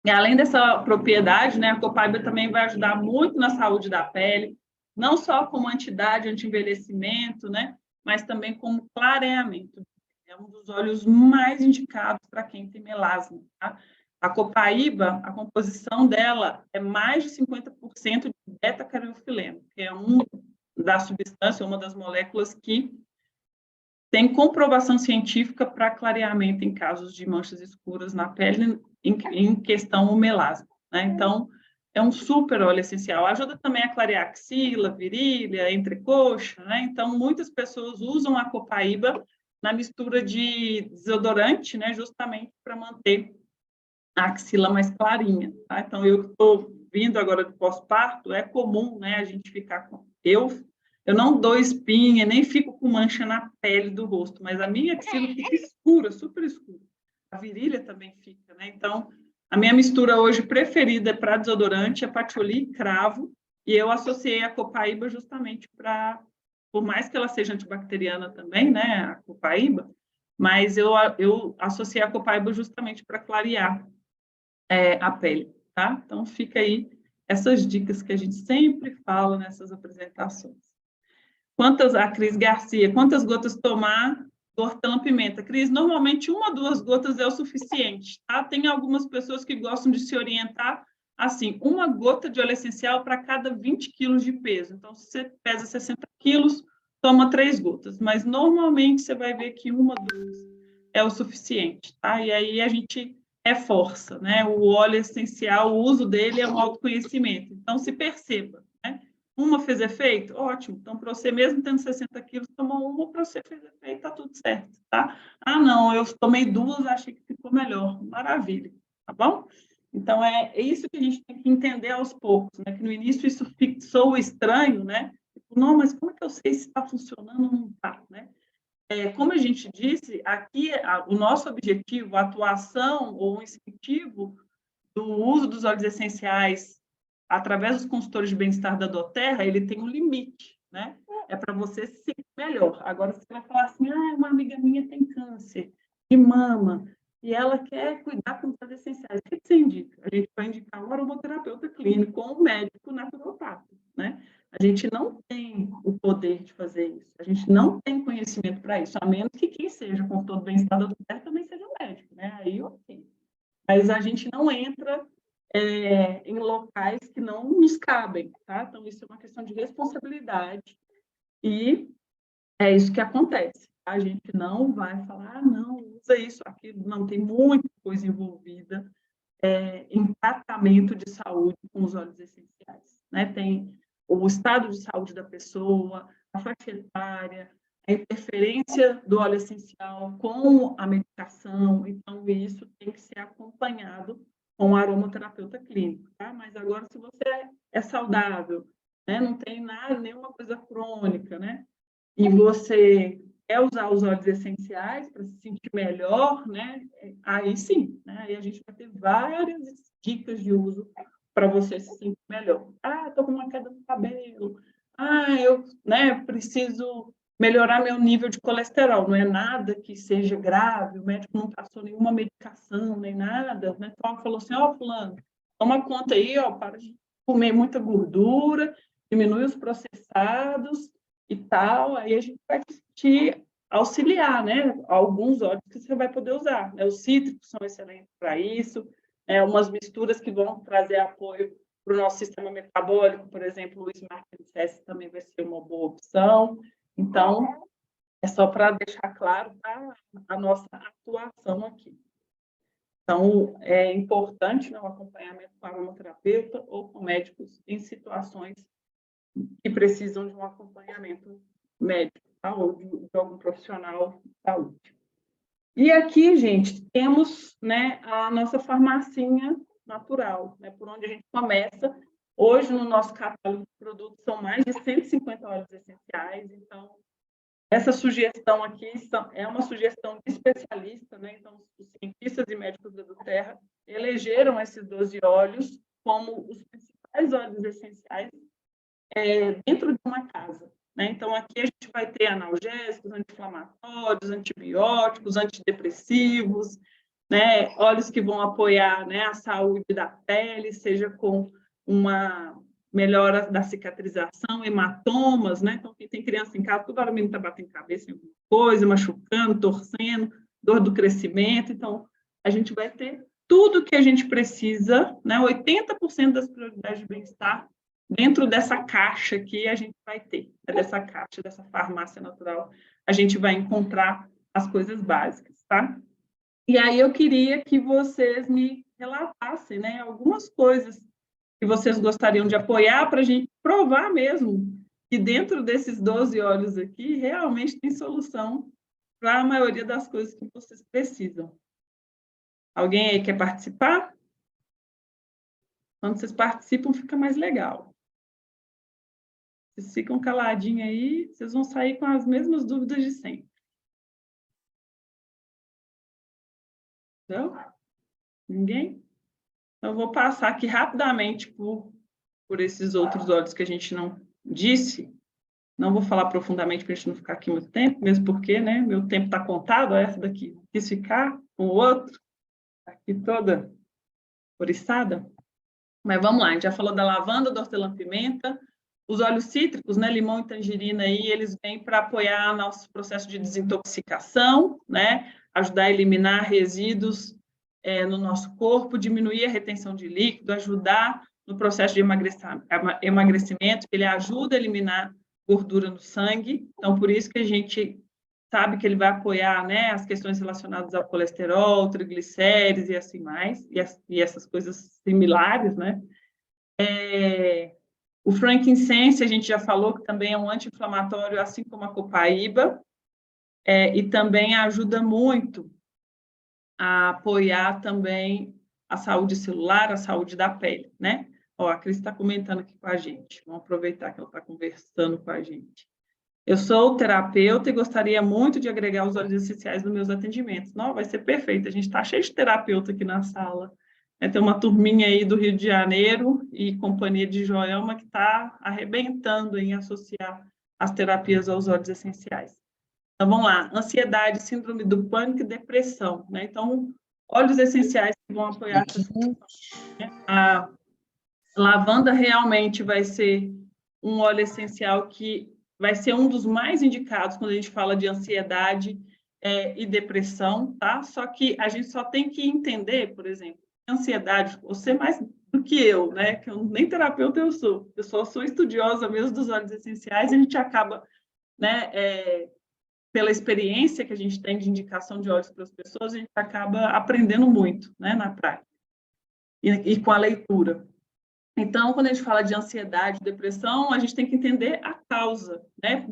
E além dessa propriedade, né, a copaíba também vai ajudar muito na saúde da pele, não só como anti-idade, anti-envelhecimento, né, mas também como clareamento. É um dos óleos mais indicados para quem tem melasma. Tá? A copaíba, a composição dela é mais de 50% de beta-carotenoide, que é uma das moléculas que tem comprovação científica para clareamento em casos de manchas escuras na pele, em questão o melasma. Né? Então, é um super óleo essencial. Ajuda também a clarear axila, virilha, entrecoxa. Né? Então, muitas pessoas usam a copaíba na mistura de desodorante, né? Justamente para manter a axila mais clarinha. Tá? Então, eu estou vindo agora do pós-parto, é comum, né, a gente ficar com... Eu não dou espinha, nem fico com mancha na pele do rosto, mas a minha axila fica escura, super escura. A virilha também fica, né? Então, a minha mistura hoje preferida para desodorante é patchouli e cravo, e eu associei a copaíba justamente para, por mais que ela seja antibacteriana também, né, a copaíba, mas eu associei a copaíba justamente para clarear a pele, tá? Então, fica aí essas dicas que a gente sempre fala nessas apresentações. A Cris Garcia, quantas gotas tomar do hortelã-pimenta? Cris, normalmente 1 ou 2 gotas é o suficiente, tá? Tem algumas pessoas que gostam de se orientar assim, 1 gota de óleo essencial para cada 20 quilos de peso. Então, se você pesa 60 quilos, toma 3 gotas, mas normalmente você vai ver que 1 ou 2 é o suficiente, tá? E aí a gente reforça, né? O óleo essencial, o uso dele é um autoconhecimento. Então, se perceba, né? Uma fez efeito? Ótimo. Então, para você, mesmo tendo 60 quilos, tomou uma, para você fez efeito, tá tudo certo, tá? Ah, não, eu tomei 2, achei que ficou melhor. Maravilha, tá bom? Então, é isso que a gente tem que entender aos poucos, né? Que no início isso soa estranho, né? Não, mas como é que eu sei se está funcionando ou não está, né? Como a gente disse, aqui o nosso objetivo, a atuação ou o incentivo do uso dos óleos essenciais através dos consultores de bem-estar da doTERRA, ele tem um limite, né? É para você se sentir melhor. Agora, você vai falar assim, uma amiga minha tem câncer de mama e ela quer cuidar com os óleos essenciais. O que você indica? A gente vai indicar um aromaterapeuta clínico ou um médico naturopata, né? A gente não tem o poder de fazer isso. A gente não tem conhecimento para isso, a menos que quem seja consultor do bem-estar da doTERRA também seja um médico, né? Aí, ok. Mas a gente não entra em locais que não nos cabem, tá? Então, isso é uma questão de responsabilidade e é isso que acontece. A gente não vai falar, não, usa isso, aquilo, não, tem muita coisa envolvida em tratamento de saúde com os óleos essenciais, né? Tem o estado de saúde da pessoa, a faixa etária, a interferência do óleo essencial com a medicação, então isso tem que ser acompanhado com um aromaterapeuta clínico, tá? Mas agora, se você é saudável, né, não tem nada, nenhuma coisa crônica, né, e você quer usar os óleos essenciais para se sentir melhor, né, aí sim, né, aí a gente vai ter várias dicas de uso para você se sentir melhor. Ah, estou com uma queda no cabelo. Ah, eu, né, preciso melhorar meu nível de colesterol. Não é nada que seja grave, o médico não passou nenhuma medicação, nem nada, né? Então, falou assim, fulano, toma conta aí, para de comer muita gordura, diminui os processados e tal, aí a gente vai sentir auxiliar, né? Alguns óleos que você vai poder usar, né? Os cítricos são excelentes para isso, umas misturas que vão trazer apoio para o nosso sistema metabólico, por exemplo, o Smart NCS também vai ser uma boa opção. Então, é só para deixar claro a nossa atuação aqui. Então, é importante, né, o acompanhamento com aromaterapeuta ou com médicos em situações que precisam de um acompanhamento médico, tá? Ou de algum profissional de saúde. E aqui, gente, temos, né, a nossa farmacinha natural, né, por onde a gente começa. Hoje, no nosso catálogo de produtos, são mais de 150 óleos essenciais. Então, essa sugestão aqui é uma sugestão de especialista, né? Então, os cientistas e médicos da Terra elegeram esses 12 óleos como os principais óleos essenciais dentro de uma casa, né? Então, aqui a gente vai ter analgésicos, anti-inflamatórios, antibióticos, antidepressivos, né? Óleos que vão apoiar, né, a saúde da pele, seja com uma melhora da cicatrização, hematomas, né? Então, quem tem criança em casa, toda hora o menino está batendo cabeça em alguma coisa, machucando, torcendo, dor do crescimento. Então, a gente vai ter tudo que a gente precisa, né? 80% das prioridades de bem-estar dentro dessa caixa aqui a gente vai ter, dessa caixa, dessa farmácia natural, a gente vai encontrar as coisas básicas, tá? E aí eu queria que vocês me relatassem, né, algumas coisas que vocês gostariam de apoiar para a gente provar mesmo que dentro desses 12 óleos aqui realmente tem solução para a maioria das coisas que vocês precisam. Alguém aí quer participar? Quando vocês participam, fica mais legal. Vocês ficam caladinhos aí, vocês vão sair com as mesmas dúvidas de sempre. Então, ninguém? Então, eu vou passar aqui rapidamente por esses outros óleos que a gente não disse. Não vou falar profundamente para a gente não ficar aqui muito tempo, mesmo porque, né, meu tempo está contado, essa daqui quis ficar com o outro, aqui toda oriçada. Mas vamos lá, a gente já falou da lavanda, do hortelã-pimenta, os óleos cítricos, né, limão e tangerina, aí, eles vêm para apoiar nosso processo de desintoxicação, né, ajudar a eliminar resíduos no nosso corpo, diminuir a retenção de líquido, ajudar no processo de emagrecimento, ele ajuda a eliminar gordura no sangue, então por isso que a gente sabe que ele vai apoiar, né, as questões relacionadas ao colesterol, triglicérides e assim mais, e essas coisas similares, né. O frankincense, a gente já falou que também é um anti-inflamatório, assim como a copaíba, e também ajuda muito a apoiar também a saúde celular, a saúde da pele, né? Ó, a Cris está comentando aqui com a gente. Vamos aproveitar que ela está conversando com a gente. Eu sou terapeuta e gostaria muito de agregar os óleos essenciais nos meus atendimentos. Não, vai ser perfeito. A gente está cheio de terapeuta aqui na sala. Tem uma turminha aí do Rio de Janeiro e companhia de Joelma que está arrebentando em associar as terapias aos óleos essenciais. Então, vamos lá. Ansiedade, síndrome do pânico e depressão, né? Então, óleos essenciais que vão apoiar essas questões, né? A lavanda realmente vai ser um óleo essencial que vai ser um dos mais indicados quando a gente fala de ansiedade e depressão, tá? Só que a gente só tem que entender, por exemplo, ansiedade, você mais do que eu, né? Que eu nem terapeuta eu só sou estudiosa mesmo dos óleos essenciais, e a gente acaba, né, pela experiência que a gente tem de indicação de óleos para as pessoas, a gente acaba aprendendo muito, né, na prática e com a leitura. Então, quando a gente fala de ansiedade, depressão, a gente tem que entender a causa, né?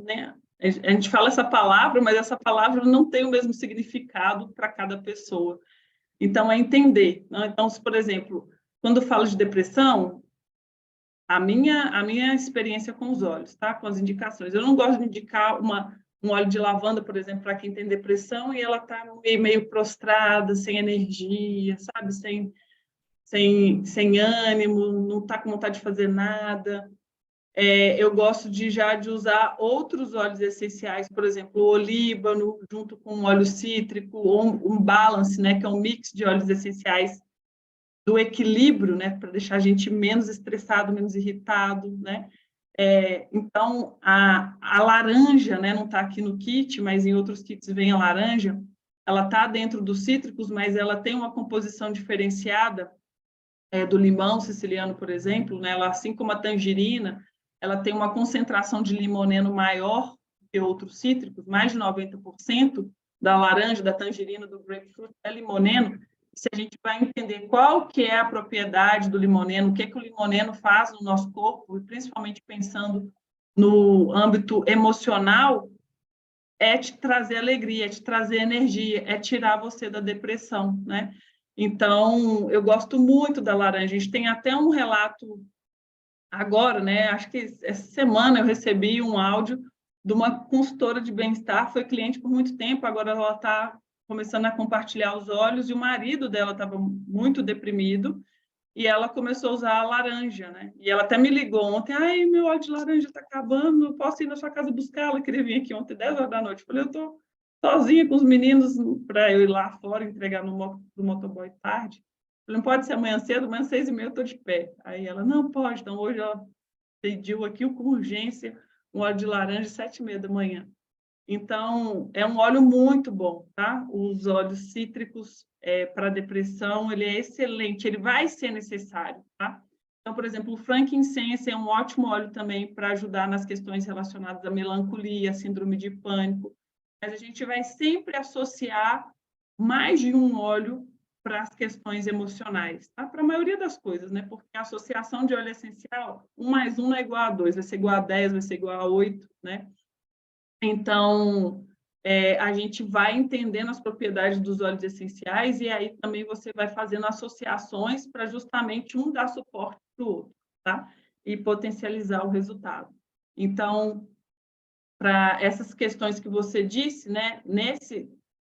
A gente fala essa palavra, mas essa palavra não tem o mesmo significado para cada pessoa. Então, é entender, né? Então, se, por exemplo, quando eu falo de depressão, a minha experiência com os óleos, tá? Com as indicações. Eu não gosto de indicar um óleo de lavanda, por exemplo, para quem tem depressão e ela está meio prostrada, sem energia, sabe? Sem ânimo, não está com vontade de fazer nada. Eu gosto de usar outros óleos essenciais, por exemplo, o olíbano, junto com um óleo cítrico, ou um balance, né, que é um mix de óleos essenciais do equilíbrio, né, para deixar a gente menos estressado, menos irritado, né? Então, a laranja, né, não está aqui no kit, mas em outros kits vem a laranja, ela está dentro dos cítricos, mas ela tem uma composição diferenciada do limão siciliano, por exemplo, né? Ela, assim como a tangerina, ela tem uma concentração de limoneno maior que outros cítricos, mais de 90% da laranja, da tangerina, do grapefruit é limoneno. Se a gente vai entender qual que é a propriedade do limoneno, o que o limoneno faz no nosso corpo, e principalmente pensando no âmbito emocional, é te trazer alegria, é te trazer energia, é tirar você da depressão, né? Então, eu gosto muito da laranja. A gente tem até um relato agora, né? Acho que essa semana eu recebi um áudio de uma consultora de bem-estar, foi cliente por muito tempo, agora ela está começando a compartilhar os olhos, e o marido dela estava muito deprimido, e ela começou a usar a laranja, né? E ela até me ligou ontem, ai, meu óleo de laranja está acabando, posso ir na sua casa buscá-la? Queria vir aqui ontem, 10 horas da noite. Eu falei, eu estou sozinha com os meninos para eu ir lá fora entregar no motoboy tarde. Eu falei, não pode ser amanhã cedo, amanhã 6h30 eu estou de pé. Aí ela, não pode. Então, hoje ela pediu aqui com urgência um óleo de laranja 7h30 da manhã. Então, é um óleo muito bom, tá? Os óleos cítricos para depressão, ele é excelente, ele vai ser necessário, tá? Então, por exemplo, o frankincense é um ótimo óleo também para ajudar nas questões relacionadas à melancolia, síndrome de pânico, mas a gente vai sempre associar mais de um óleo para as questões emocionais, tá? Para a maioria das coisas, né? Porque a associação de óleo essencial, 1 mais 1 não é igual a 2, vai ser igual a 10, vai ser igual a 8, né? Então, a gente vai entendendo as propriedades dos óleos essenciais e aí também você vai fazendo associações para justamente um dar suporte para o outro, tá? E potencializar o resultado. Então, para essas questões que você disse, né?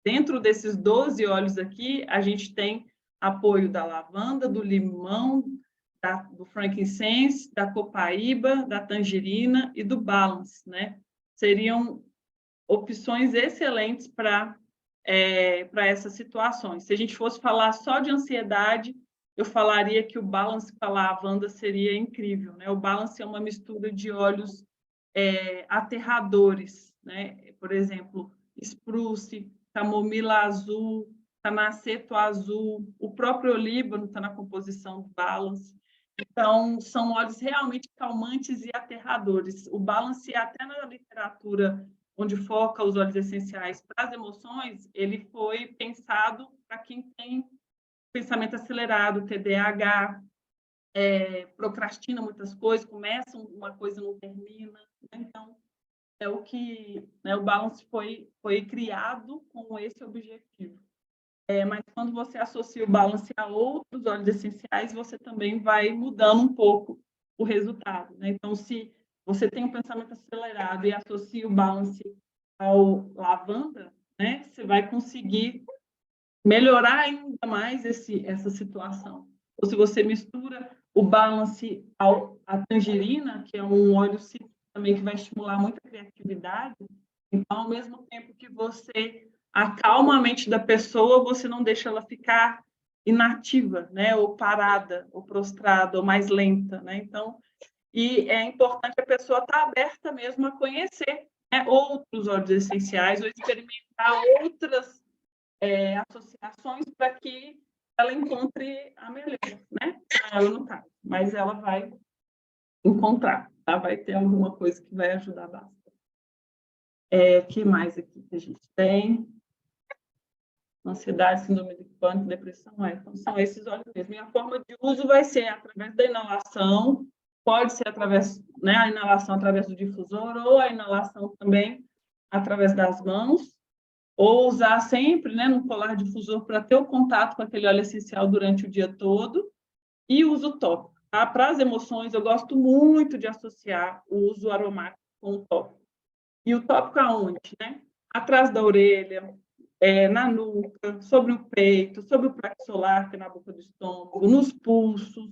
Dentro desses 12 óleos aqui, a gente tem apoio da lavanda, do limão, do frankincense, da copaíba, da tangerina e do balance, né? Seriam opções excelentes para essas situações. Se a gente fosse falar só de ansiedade, eu falaria que o balance com a lavanda seria incrível, né? O balance é uma mistura de óleos aterradores, né? Por exemplo, spruce, camomila azul, canaceto azul, o próprio olíbano está na composição do balance. Então, são óleos realmente calmantes e aterradores. O balance, até na literatura onde foca os óleos essenciais para as emoções, ele foi pensado para quem tem pensamento acelerado, TDAH, procrastina muitas coisas, começa uma coisa e não termina. Né? Então, é o que o balance foi criado com esse objetivo. Mas quando você associa o balance a outros óleos essenciais, você também vai mudando um pouco o resultado. Né? Então, se você tem um pensamento acelerado e associa o balance ao lavanda, né, você vai conseguir melhorar ainda mais essa situação. Ou se você mistura o balance à tangerina, que é um óleo cítrico também que vai estimular muito a criatividade, então, ao mesmo tempo que você acalma a mente da pessoa, você não deixa ela ficar inativa, né, ou parada, ou prostrada, ou mais lenta, né? Então, e é importante a pessoa estar aberta mesmo a conhecer, né, outros óleos essenciais ou experimentar outras associações para que ela encontre a melhor, né? Ela não tá, mas ela vai encontrar, tá? Vai ter alguma coisa que vai ajudar bastante. Que mais aqui que a gente tem? Ansiedade, síndrome de pânico, depressão, então são esses óleos mesmo. E a forma de uso vai ser através da inalação, pode ser através, né, a inalação através do difusor ou a inalação também através das mãos, ou usar sempre, né, no colar difusor para ter o contato com aquele óleo essencial durante o dia todo, e uso tópico. Tá? Para as emoções, eu gosto muito de associar o uso aromático com o tópico. E o tópico aonde? Né? Atrás da orelha, na nuca, sobre o peito, sobre o plexo solar, que é na boca do estômago, nos pulsos.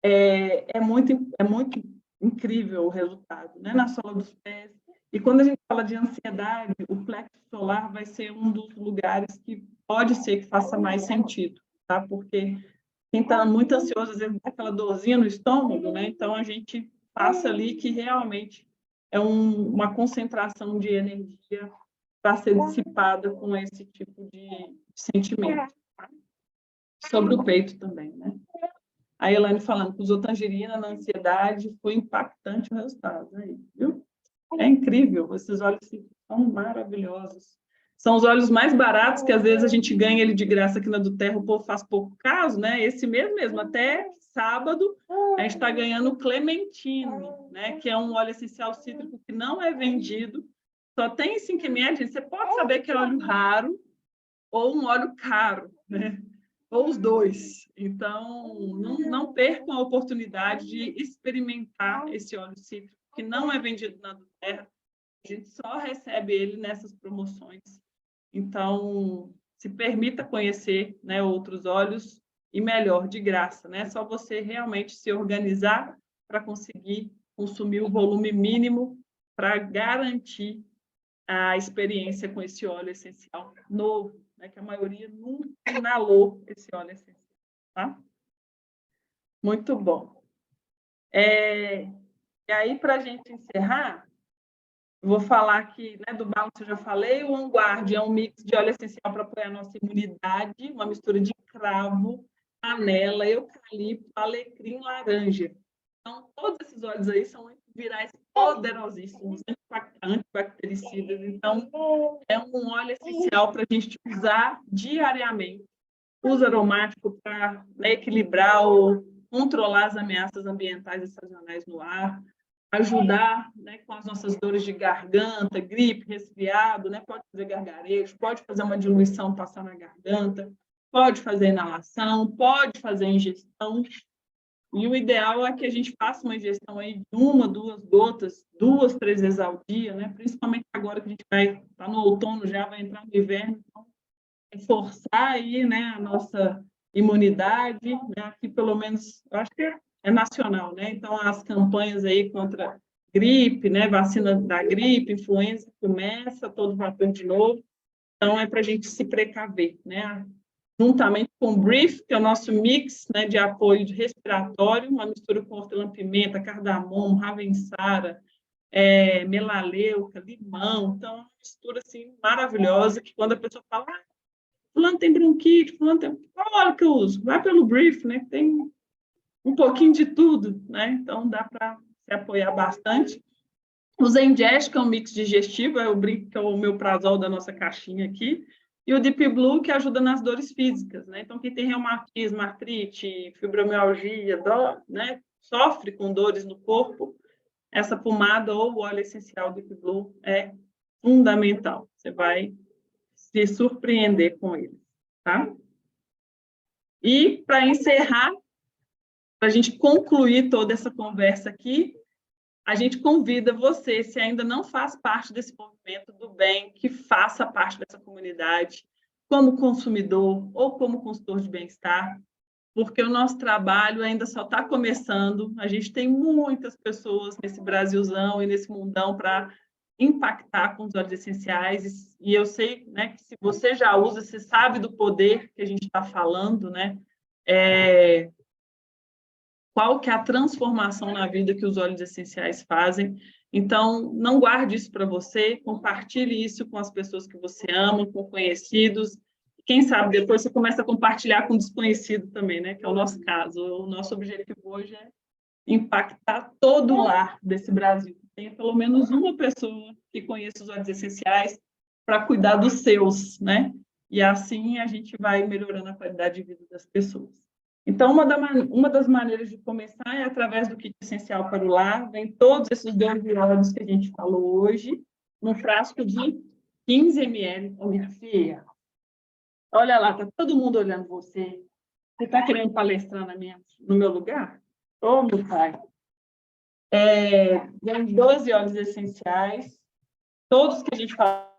É muito incrível o resultado, né? Na sola dos pés. E quando a gente fala de ansiedade, o plexo solar vai ser um dos lugares que pode ser que faça mais sentido, tá? Porque quem está muito ansioso, às vezes dá aquela dorzinha no estômago, né? Então, a gente passa ali que realmente é uma concentração de energia para ser dissipada com esse tipo de sentimento. Tá? Sobre o peito também, né? A Elaine falando que usou tangerina na ansiedade, foi impactante o resultado. Aí, viu? É incrível, esses óleos são maravilhosos. São os óleos mais baratos, que às vezes a gente ganha ele de graça aqui na do Terra, o povo faz pouco caso, né? Esse mesmo, até sábado, a gente está ganhando o Clementine, né? Que é um óleo essencial cítrico que não é vendido, só tem 5 ml, você pode saber que é óleo raro ou um óleo caro, né? Ou os dois. Então, não percam a oportunidade de experimentar esse óleo cítrico, que não é vendido na do Terra, a gente só recebe ele nessas promoções. Então, se permita conhecer, né, outros óleos e melhor, de graça, né? Só você realmente se organizar para conseguir consumir o volume mínimo para garantir a experiência com esse óleo essencial novo, né? Que a maioria nunca inalou esse óleo essencial, tá? Muito bom. E aí, para a gente encerrar, vou falar aqui, né, do Balance, eu já falei. O On Guard é um mix de óleo essencial para apoiar a nossa imunidade, uma mistura de cravo, canela, eucalipto, alecrim, laranja. Então, todos esses óleos aí são antivirais poderosíssimos, antibactericidas. Então, é um óleo essencial para a gente usar diariamente. Uso aromático para, né, equilibrar ou controlar as ameaças ambientais e sazonais no ar, ajudar, né, com as nossas dores de garganta, gripe, resfriado, né, pode fazer gargarejo, pode fazer uma diluição, passar na garganta, pode fazer inalação, pode fazer ingestão. E o ideal é que a gente faça uma ingestão aí de 1, 2 gotas, 2, 3 vezes ao dia, né? Principalmente agora que a gente vai estar no outono, já vai entrar no inverno, então reforçar aí, né, a nossa imunidade, né? Aqui pelo menos, eu acho que é nacional, né? Então as campanhas aí contra gripe, né, vacina da gripe, influenza, começa todo vapor de novo. Então é para a gente se precaver, né? Juntamente com o Brief, que é o nosso mix, né, de apoio de respiratório, uma mistura com hortelã-pimenta, cardamomo, ravensara, melaleuca, limão. Então, é uma mistura assim, maravilhosa, que quando a pessoa fala, fulano tem bronquite, fulano tem... Qual óleo que eu uso? Vai pelo Brief, né, que tem um pouquinho de tudo, né? Então, dá para se apoiar bastante. O Zengest, que é um mix digestivo, eu brinco que é o meu prazol da nossa caixinha aqui, e o Deep Blue, que ajuda nas dores físicas, né? Então, quem tem reumatismo, artrite, fibromialgia, né, sofre com dores no corpo, essa pomada ou o óleo essencial Deep Blue é fundamental. Você vai se surpreender com ele, tá? E, para encerrar, para a gente concluir toda essa conversa aqui, a gente convida você, se ainda não faz parte desse movimento do bem, que faça parte dessa comunidade, como consumidor ou como consultor de bem-estar, porque o nosso trabalho ainda só está começando. A gente tem muitas pessoas nesse Brasilzão e nesse mundão para impactar com os óleos essenciais. E eu sei, né, que se você já usa, você sabe do poder que a gente está falando, né? Qual que é a transformação na vida que os óleos essenciais fazem. Então, não guarde isso para você, compartilhe isso com as pessoas que você ama, com conhecidos. Quem sabe depois você começa a compartilhar com desconhecido também, né? Que é o nosso caso. O nosso objetivo hoje é impactar todo o lar desse Brasil. Tenha pelo menos uma pessoa que conheça os óleos essenciais para cuidar dos seus, né? E assim a gente vai melhorando a qualidade de vida das pessoas. Então, uma das maneiras de começar é através do kit essencial para o lar. Vem todos esses 12 óleos que a gente falou hoje, num frasco de 15 ml. Ô, minha filha, olha lá, está todo mundo olhando você. Você está querendo palestrar no meu lugar? Ô, meu pai. Vem 12 óleos essenciais, todos que a gente fala.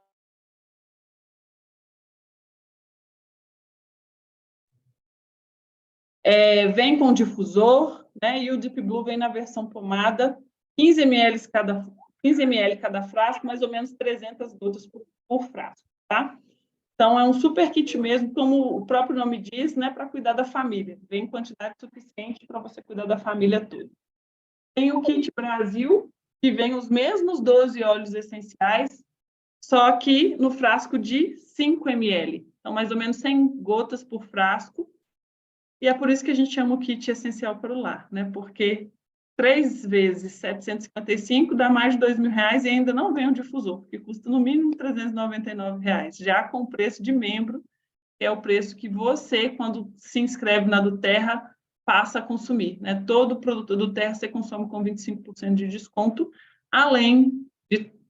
Vem com difusor, né? E o Deep Blue vem na versão pomada, 15 ml cada frasco, mais ou menos 300 gotas por frasco, tá? Então, é um super kit mesmo, como o próprio nome diz, né? Para cuidar da família. Vem em quantidade suficiente para você cuidar da família toda. Tem o Kit Brasil, que vem os mesmos 12 óleos essenciais, só que no frasco de 5 ml. Então, mais ou menos 100 gotas por frasco. E é por isso que a gente chama o kit essencial para o lar, né? Porque 3 vezes 755 dá mais de R$ 2.000 e ainda não vem um difusor, porque custa no mínimo R$ 399, já com o preço de membro, que é o preço que você, quando se inscreve na do Terra, passa a consumir, né? Todo produto do Terra você consome com 25% de desconto, além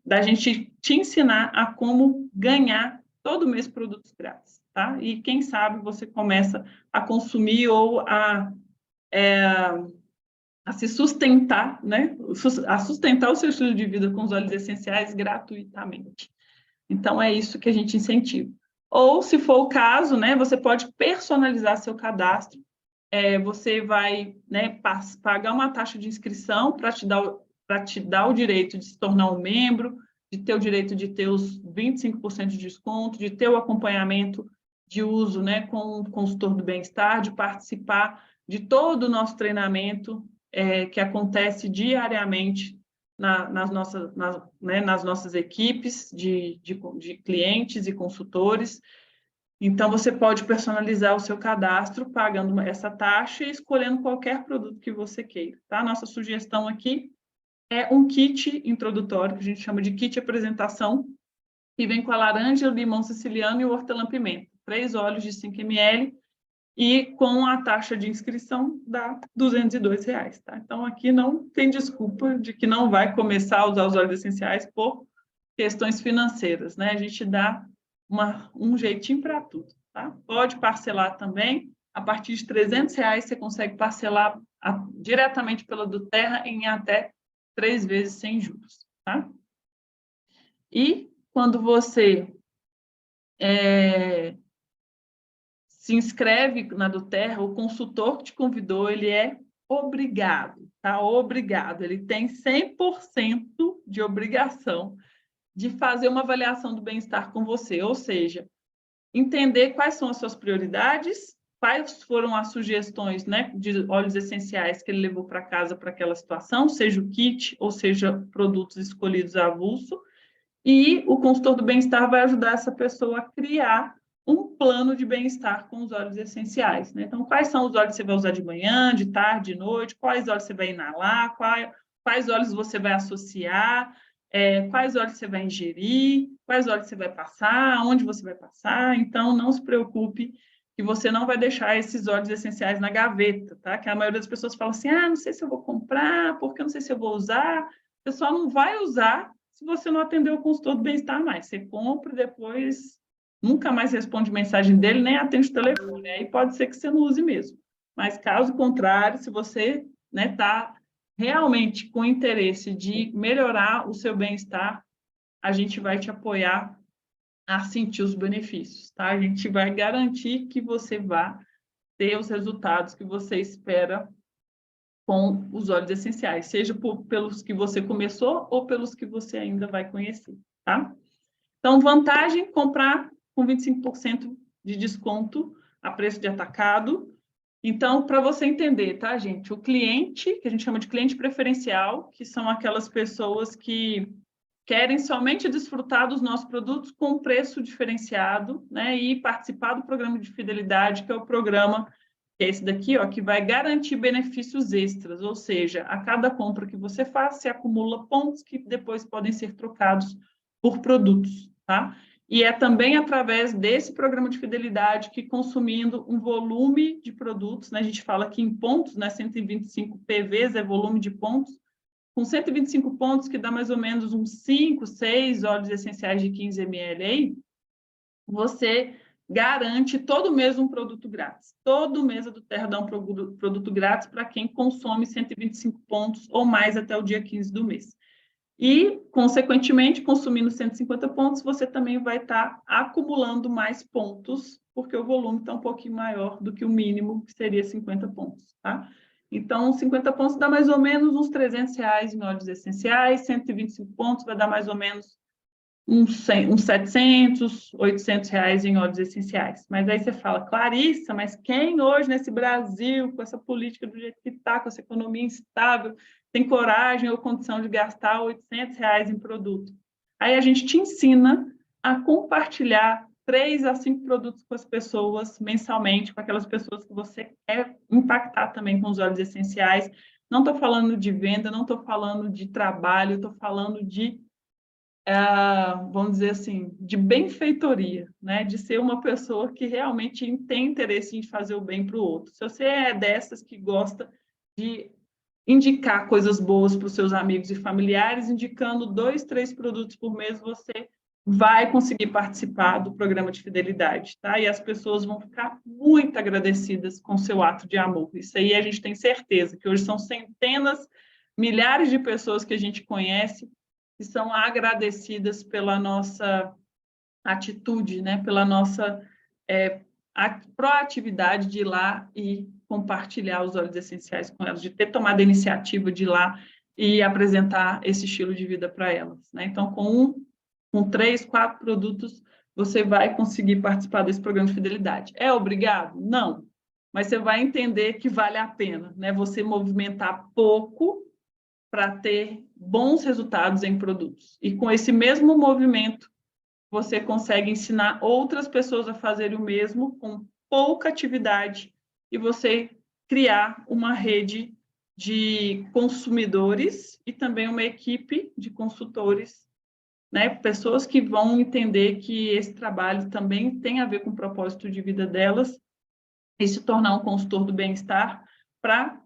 da gente te ensinar a como ganhar todo mês produtos grátis, tá? E quem sabe você começa a consumir ou a se sustentar, né? A sustentar o seu estilo de vida com os óleos essenciais gratuitamente. Então, é isso que a gente incentiva. Ou, se for o caso, né, você pode personalizar seu cadastro. Você vai, né, pagar uma taxa de inscrição para te dar o direito de se tornar um membro, de ter o direito de ter os 25% de desconto, de ter o acompanhamento de uso, né, com o consultor do bem-estar, de participar de todo o nosso treinamento que acontece diariamente nas nossas equipes de clientes e consultores. Então, você pode personalizar o seu cadastro pagando essa taxa e escolhendo qualquer produto que você queira. Tá? Nossa sugestão aqui é um kit introdutório, que a gente chama de kit apresentação, que vem com a laranja, o limão siciliano e o hortelã-pimenta. 3 óleos de 5 ml e com a taxa de inscrição dá R$ 202. Tá? Então, aqui não tem desculpa de que não vai começar a usar os óleos essenciais por questões financeiras. Né? A gente dá um jeitinho para tudo. Tá? Pode parcelar também. A partir de R$ 300 você consegue parcelar diretamente pela do Terra em até 3 vezes sem juros. Tá? E quando você se inscreve na do Terra, o consultor que te convidou, ele é obrigado, tá? Obrigado. Ele tem 100% de obrigação de fazer uma avaliação do bem-estar com você, ou seja, entender quais são as suas prioridades, quais foram as sugestões, né, de óleos essenciais que ele levou para casa para aquela situação, seja o kit ou seja produtos escolhidos a avulso, e o consultor do bem-estar vai ajudar essa pessoa a criar um plano de bem-estar com os óleos essenciais. Né? Então, quais são os óleos que você vai usar de manhã, de tarde, de noite, quais óleos você vai inalar, quais óleos você vai associar, quais óleos você vai ingerir, quais óleos você vai passar, onde você vai passar. Então, não se preocupe que você não vai deixar esses óleos essenciais na gaveta, tá? Que a maioria das pessoas fala assim, não sei se eu vou comprar, porque eu não sei se eu vou usar. O pessoal não vai usar se você não atender o consultor do bem-estar mais. Você compra e depois nunca mais responde mensagem dele, nem atende o telefone. Aí pode ser que você não use mesmo. Mas, caso contrário, se você está realmente com interesse de melhorar o seu bem-estar, a gente vai te apoiar a sentir os benefícios, tá? A gente vai garantir que você vá ter os resultados que você espera com os óleos essenciais, seja pelos que você começou ou pelos que você ainda vai conhecer, tá? Então, vantagem, comprar com 25% de desconto a preço de atacado. Então, para você entender, tá, gente? O cliente, que a gente chama de cliente preferencial, que são aquelas pessoas que querem somente desfrutar dos nossos produtos com preço diferenciado, né? E participar do programa de fidelidade, que é o programa, que é esse daqui, ó, que vai garantir benefícios extras, ou seja, a cada compra que você faz, se acumula pontos que depois podem ser trocados por produtos, tá? E é também através desse programa de fidelidade que, consumindo um volume de produtos, né, a gente fala aqui em pontos, né, 125 PVs é volume de pontos, com 125 pontos, que dá mais ou menos uns 5, 6 óleos essenciais de 15 ml aí, você garante todo mês um produto grátis. Todo mês a do Terra dá um produto grátis para quem consome 125 pontos ou mais até o dia 15 do mês. E, consequentemente, consumindo 150 pontos, você também vai estar acumulando mais pontos, porque o volume está um pouquinho maior do que o mínimo, que seria 50 pontos, tá? Então, 50 pontos dá mais ou menos uns R$ 300 em óleos essenciais, 125 pontos vai dar mais ou menos uns 700, 800 reais em óleos essenciais. Mas aí você fala, Clarissa, mas quem hoje nesse Brasil, com essa política do jeito que está, com essa economia instável, tem coragem ou condição de gastar 800 reais em produto? Aí a gente te ensina a compartilhar 3 a 5 produtos com as pessoas mensalmente, com aquelas pessoas que você quer impactar também com os óleos essenciais. Não estou falando de venda, não estou falando de trabalho, estou falando de vamos dizer assim, de benfeitoria, né? De ser uma pessoa que realmente tem interesse em fazer o bem para o outro. Se você é dessas que gosta de indicar coisas boas para os seus amigos e familiares, indicando 2, 3 produtos por mês, você vai conseguir participar do programa de fidelidade, tá? E as pessoas vão ficar muito agradecidas com o seu ato de amor. Isso aí a gente tem certeza, que hoje são centenas, milhares de pessoas que a gente conhece que são agradecidas pela nossa atitude, né? Pela nossa proatividade de ir lá e compartilhar os óleos essenciais com elas, de ter tomado a iniciativa de ir lá e apresentar esse estilo de vida para elas, né? Então, com 3, 4 produtos, você vai conseguir participar desse programa de fidelidade. É obrigado? Não. Mas você vai entender que vale a pena, né? Você movimentar pouco para ter bons resultados em produtos. E com esse mesmo movimento, você consegue ensinar outras pessoas a fazerem o mesmo com pouca atividade e você criar uma rede de consumidores e também uma equipe de consultores, né? Pessoas que vão entender que esse trabalho também tem a ver com o propósito de vida delas e se tornar um consultor do bem-estar para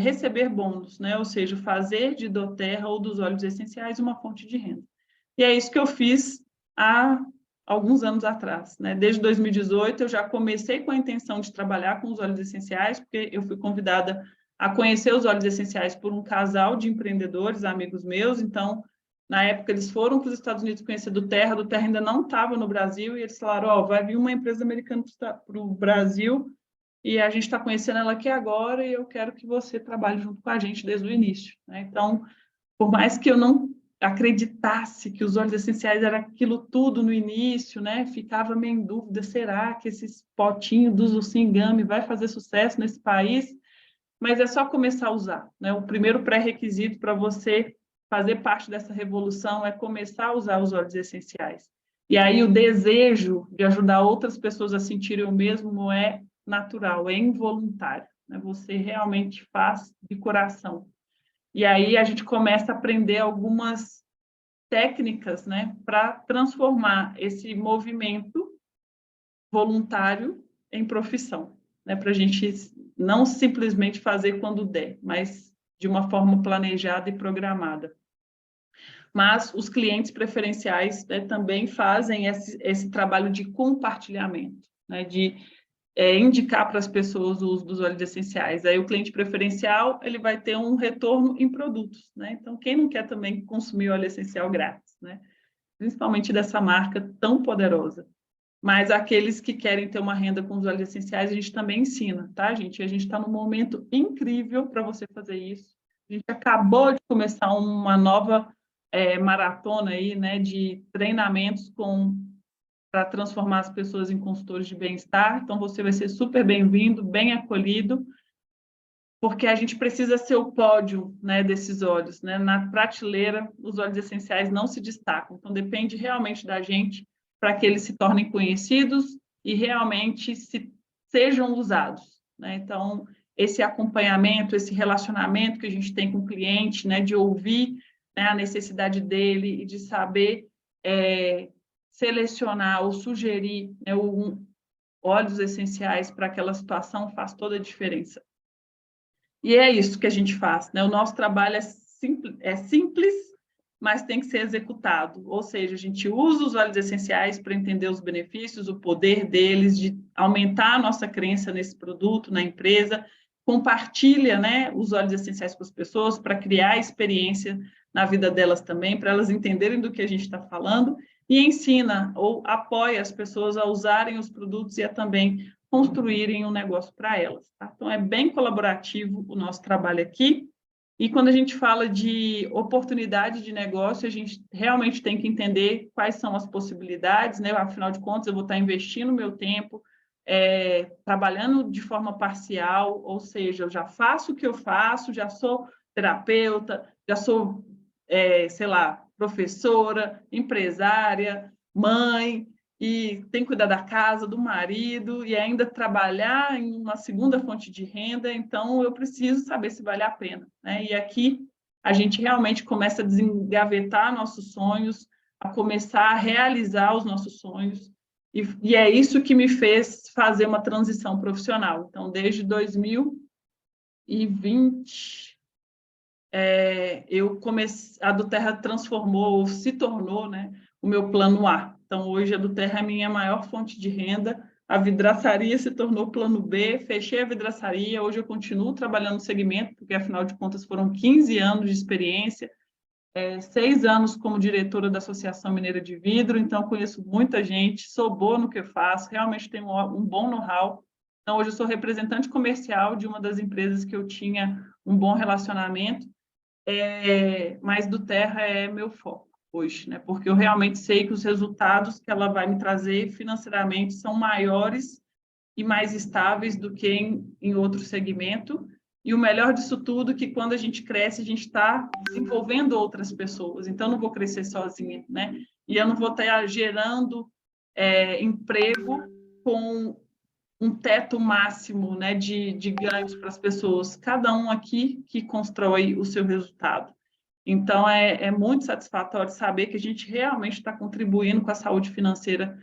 receber bônus, né? Ou seja, fazer de doTERRA ou dos óleos essenciais uma fonte de renda. E é isso que eu fiz há alguns anos atrás, né? Desde 2018, eu já comecei com a intenção de trabalhar com os óleos essenciais, porque eu fui convidada a conhecer os óleos essenciais por um casal de empreendedores, amigos meus. Então, na época, eles foram para os Estados Unidos conhecer doTERRA ainda não estava no Brasil, e eles falaram, vai vir uma empresa americana para o Brasil, e a gente está conhecendo ela aqui agora e eu quero que você trabalhe junto com a gente desde o início, né? Então, por mais que eu não acreditasse que os óleos essenciais era aquilo tudo no início, né? Ficava meio em dúvida, será que esses potinhos do Zulcingame vai fazer sucesso nesse país? Mas é só começar a usar, né? O primeiro pré-requisito para você fazer parte dessa revolução é começar a usar os óleos essenciais. E aí o desejo de ajudar outras pessoas a sentirem o mesmo é natural, é involuntário, né? Você realmente faz de coração. E aí a gente começa a aprender algumas técnicas, né, para transformar esse movimento voluntário em profissão, né, para a gente não simplesmente fazer quando der, mas de uma forma planejada e programada. Mas os clientes preferenciais, né, também fazem esse trabalho de compartilhamento, né, de indicar para as pessoas o uso dos óleos essenciais. Aí o cliente preferencial ele vai ter um retorno em produtos, né? Então, quem não quer também consumir óleo essencial grátis, né? Principalmente dessa marca tão poderosa. Mas aqueles que querem ter uma renda com os óleos essenciais, a gente também ensina, tá, gente? A gente está num momento incrível para você fazer isso. A gente acabou de começar uma nova maratona aí, né, de treinamentos para transformar as pessoas em consultores de bem-estar. Então, você vai ser super bem-vindo, bem acolhido, porque a gente precisa ser o pódio, né, desses óleos, né? Na prateleira, os óleos essenciais não se destacam. Então, depende realmente da gente para que eles se tornem conhecidos e realmente sejam usados, né? Então, esse acompanhamento, esse relacionamento que a gente tem com o cliente, né, de ouvir, né, a necessidade dele e de saber selecionar ou sugerir, né, óleos essenciais para aquela situação faz toda a diferença. E é isso que a gente faz, né? O nosso trabalho é simples, mas tem que ser executado. Ou seja, a gente usa os óleos essenciais para entender os benefícios, o poder deles, de aumentar a nossa crença nesse produto, na empresa, compartilha, né, os óleos essenciais com as pessoas para criar experiência na vida delas também, para elas entenderem do que a gente está falando, e ensina ou apoia as pessoas a usarem os produtos e a também construírem um negócio para elas. Tá? Então, é bem colaborativo o nosso trabalho aqui. E quando a gente fala de oportunidade de negócio, a gente realmente tem que entender quais são as possibilidades, né? Afinal de contas, eu vou estar investindo meu tempo, trabalhando de forma parcial, ou seja, eu já faço o que eu faço, já sou terapeuta, já sou, sei lá, professora, empresária, mãe, e tem que cuidar da casa, do marido, e ainda trabalhar em uma segunda fonte de renda, então eu preciso saber se vale a pena, né? E aqui a gente realmente começa a desengavetar nossos sonhos, a começar a realizar os nossos sonhos, e é isso que me fez fazer uma transição profissional. Então, desde 2020, a do Terra transformou, se tornou, né, o meu plano A. Então, hoje a do Terra é a minha maior fonte de renda, a vidraçaria se tornou plano B, fechei a vidraçaria, hoje eu continuo trabalhando no segmento, porque afinal de contas foram 15 anos de experiência, 6 anos como diretora da Associação Mineira de Vidro, então conheço muita gente, sou boa no que eu faço, realmente tenho um bom know-how. Então, hoje eu sou representante comercial de uma das empresas que eu tinha um bom relacionamento, mas do Terra é meu foco hoje, né? Porque eu realmente sei que os resultados que ela vai me trazer financeiramente são maiores e mais estáveis do que em outro segmento. E o melhor disso tudo é que quando a gente cresce, a gente está desenvolvendo outras pessoas. Então, eu não vou crescer sozinha, né? E eu não vou estar gerando emprego com um teto máximo, né, de ganhos para as pessoas. Cada um aqui que constrói o seu resultado. Então, é muito satisfatório saber que a gente realmente está contribuindo com a saúde financeira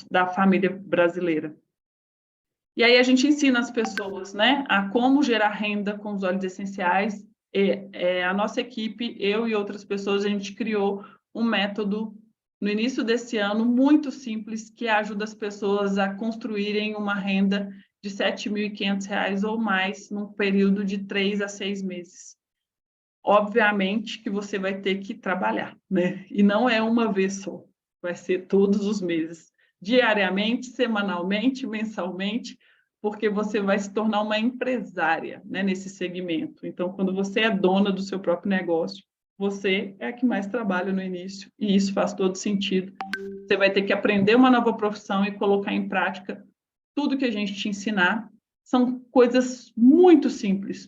da família brasileira. E aí a gente ensina as pessoas, né, a como gerar renda com os óleos essenciais. A nossa equipe, eu e outras pessoas, a gente criou um método no início desse ano muito simples que ajuda as pessoas a construírem uma renda de R$ 7.500 ou mais num período de 3 a 6 meses. Obviamente que você vai ter que trabalhar, né? E não é uma vez só, vai ser todos os meses, diariamente, semanalmente, mensalmente, porque você vai se tornar uma empresária, né, nesse segmento. Então, quando você é dona do seu próprio negócio, você é a que mais trabalha no início, e isso faz todo sentido. Você vai ter que aprender uma nova profissão e colocar em prática tudo que a gente te ensinar. São coisas muito simples,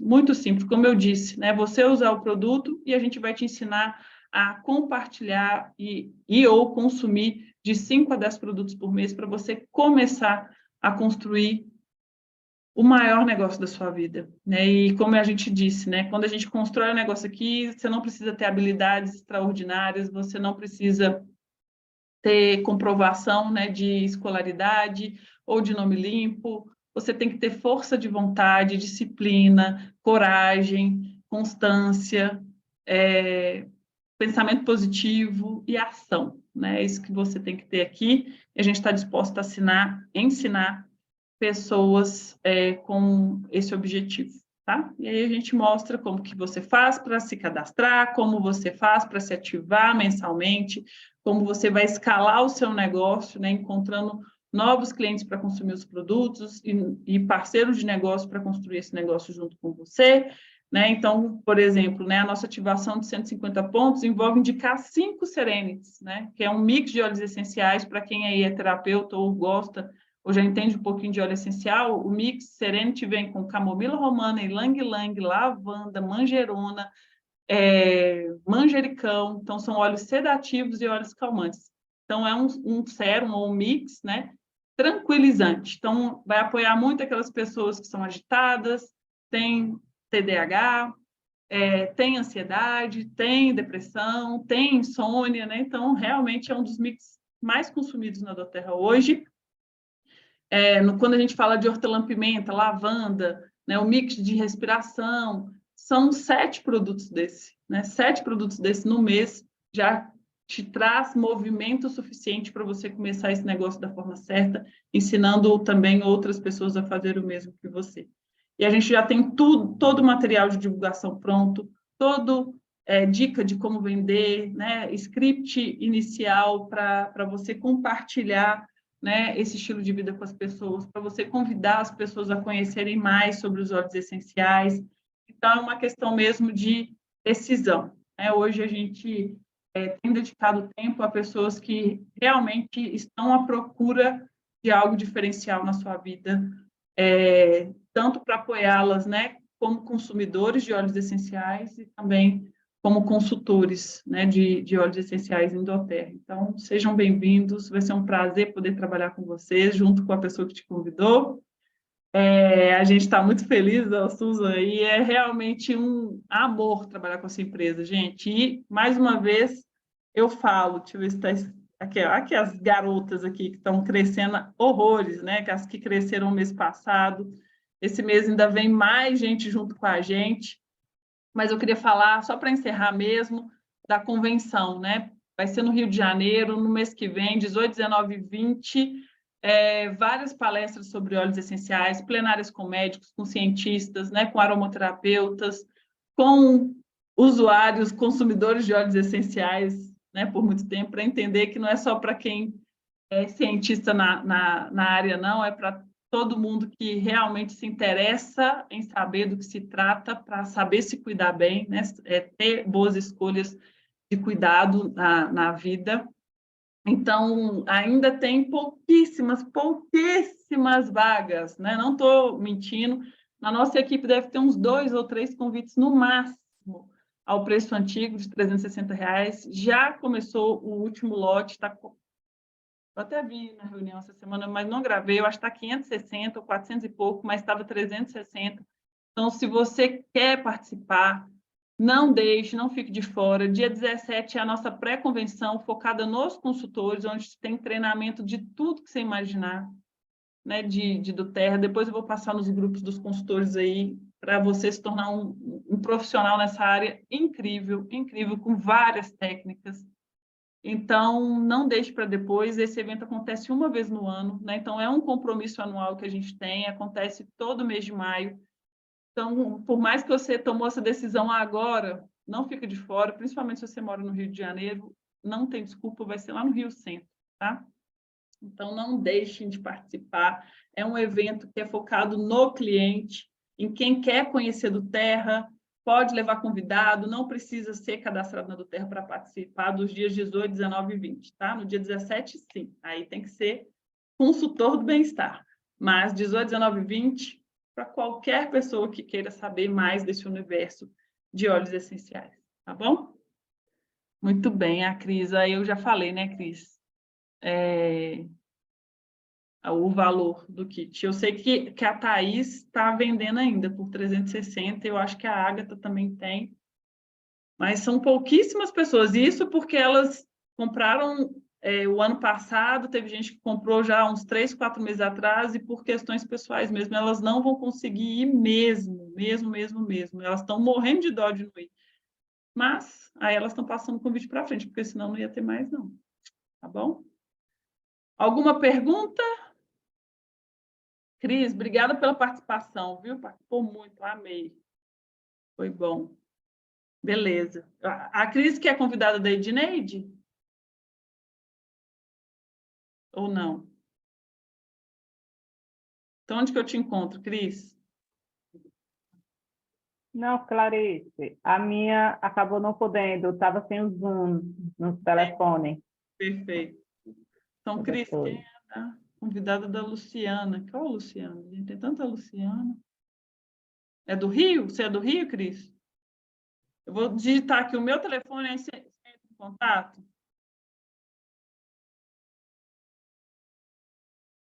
como eu disse, né? Você usar o produto e a gente vai te ensinar a compartilhar ou consumir de 5 a 10 produtos por mês para você começar a construir o maior negócio da sua vida, né? E como a gente disse, né? Quando a gente constrói um negócio aqui, você não precisa ter habilidades extraordinárias, você não precisa ter comprovação, né, de escolaridade ou de nome limpo. Você tem que ter força de vontade, disciplina, coragem, constância, pensamento positivo e ação, né? É isso que você tem que ter aqui. E a gente está disposto a ensinar pessoas com esse objetivo, tá? E aí a gente mostra como que você faz para se cadastrar, como você faz para se ativar mensalmente, como você vai escalar o seu negócio, né? Encontrando novos clientes para consumir os produtos e parceiros de negócio para construir esse negócio junto com você, né? Então, por exemplo, né, a nossa ativação de 150 pontos envolve indicar 5 Serenities, né? Que é um mix de óleos essenciais para quem aí é terapeuta ou gosta ou já entende um pouquinho de óleo essencial. O mix Serenity vem com camomila romana, ylang-ylang, lavanda, manjerona, manjericão. Então, são óleos sedativos e óleos calmantes. Então, é um sérum ou um mix, né, tranquilizante. Então, vai apoiar muito aquelas pessoas que são agitadas, têm TDAH, tem ansiedade, tem depressão, tem insônia, né? Então, realmente é um dos mix mais consumidos na doTERRA hoje. Quando a gente fala de hortelã-pimenta, lavanda, né, o mix de respiração, são 7 produtos desse, né? 7 produtos desse no mês já te traz movimento suficiente para você começar esse negócio da forma certa, ensinando também outras pessoas a fazer o mesmo que você. E a gente já tem todo o material de divulgação pronto, dica de como vender, né? Script inicial para você compartilhar, né, esse estilo de vida com as pessoas, para você convidar as pessoas a conhecerem mais sobre os óleos essenciais. Então, é uma questão mesmo de decisão, né? Hoje a gente tem dedicado tempo a pessoas que realmente estão à procura de algo diferencial na sua vida, tanto para apoiá-las, né, como consumidores de óleos essenciais e também como consultores, né, de óleos essenciais em doTERRA. Então, sejam bem-vindos, vai ser um prazer poder trabalhar com vocês, junto com a pessoa que te convidou. A gente está muito feliz, Susan, e é realmente um amor trabalhar com essa empresa, gente. E, mais uma vez, eu falo, deixa eu ver se está aqui as garotas aqui que estão crescendo horrores, né? As que cresceram no mês passado. Esse mês ainda vem mais gente junto com a gente. Mas eu queria falar, só para encerrar mesmo, da convenção, né? Vai ser no Rio de Janeiro, no mês que vem, 18, 19 e 20, várias palestras sobre óleos essenciais, plenárias com médicos, com cientistas, né, com aromaterapeutas, com usuários, consumidores de óleos essenciais, né, por muito tempo, para entender que não é só para quem é cientista na área, não, é para todo mundo que realmente se interessa em saber do que se trata, para saber se cuidar bem, né, ter boas escolhas de cuidado na vida. Então, ainda tem pouquíssimas vagas, né? Não estou mentindo. Na nossa equipe deve ter uns 2 ou 3 convites no máximo ao preço antigo de R$360. Já começou o último lote, tá... Eu até vi na reunião essa semana, mas não gravei. Eu acho que está 560 ou 400 e pouco, mas estava 360. Então, se você quer participar, não deixe, não fique de fora. Dia 17 é a nossa pré-convenção focada nos consultores, onde tem treinamento de tudo que você imaginar, né, de doTERRA. Depois eu vou passar nos grupos dos consultores aí para você se tornar um profissional nessa área incrível, incrível, com várias técnicas. Então, não deixe para depois. Esse evento acontece uma vez no ano, né? Então, é um compromisso anual que a gente tem, acontece todo mês de maio. Então, por mais que você tomou essa decisão agora, não fica de fora, principalmente se você mora no Rio de Janeiro, não tem desculpa, vai ser lá no Rio Centro, tá? Então, não deixem de participar. É um evento que é focado no cliente, em quem quer conhecer doTERRA, pode levar convidado, não precisa ser cadastrado na doTERRA para participar dos dias 18, 19 e 20, tá? No dia 17, sim, aí tem que ser consultor do bem-estar. Mas 18, 19 e 20, para qualquer pessoa que queira saber mais desse universo de óleos essenciais, tá bom? Muito bem, a Cris, aí eu já falei, né, Cris? O valor do kit. Eu sei que a Thaís está vendendo ainda por 360, eu acho que a Ágata também tem, mas são pouquíssimas pessoas. Isso porque elas compraram o ano passado, teve gente que comprou já uns 3, 4 meses atrás, e por questões pessoais mesmo, elas não vão conseguir ir mesmo. Elas estão morrendo de dó de não ir. Mas aí elas estão passando o convite para frente, porque senão não ia ter mais, não. Tá bom? Alguma pergunta? Cris, obrigada pela participação, viu? Participou muito, amei. Foi bom. Beleza. A Cris, que é convidada da Edneide? Ou não? Então, onde que eu te encontro, Cris? Não, Clarice, a minha acabou não podendo, estava sem o Zoom no telefone. Perfeito. Então, Cris, quem é a convidada da Luciana? Qual a Luciana? Tem tanta Luciana. É do Rio? Você é do Rio, Cris? Eu vou digitar aqui o meu telefone, aí você entra em contato.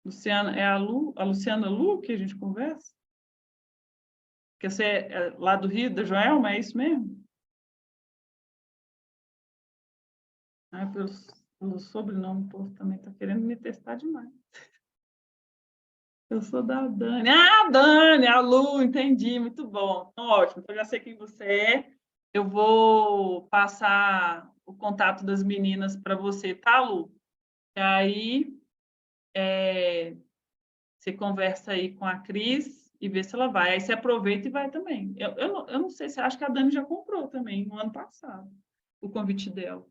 Luciana, é a Luciana Lu que a gente conversa? Que você é lá do Rio, da Joelma, é isso mesmo? Ah, pelo sobrenome, o povo também está querendo me testar demais. Eu sou da Dani. Ah, Dani, a Lu, entendi, muito bom. Então, ótimo, então já sei quem você é. Eu vou passar o contato das meninas para você, tá, Lu? E aí você conversa aí com a Cris e vê se ela vai. Aí você aproveita e vai também. Eu não sei se acho que a Dani já comprou também no ano passado o convite dela.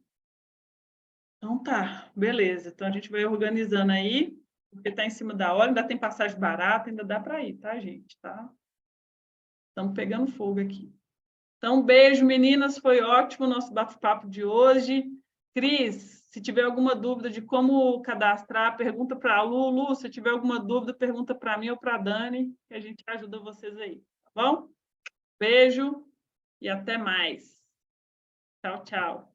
Então tá, beleza. Então a gente vai organizando aí, porque está em cima da hora, ainda tem passagem barata, ainda dá para ir, tá, gente? Tá? Estamos pegando fogo aqui. Então, beijo, meninas. Foi ótimo o nosso bate-papo de hoje. Cris, se tiver alguma dúvida de como cadastrar, pergunta para a Lulu. Se tiver alguma dúvida, pergunta para mim ou para a Dani, que a gente ajuda vocês aí. Tá bom? Beijo e até mais. Tchau, tchau.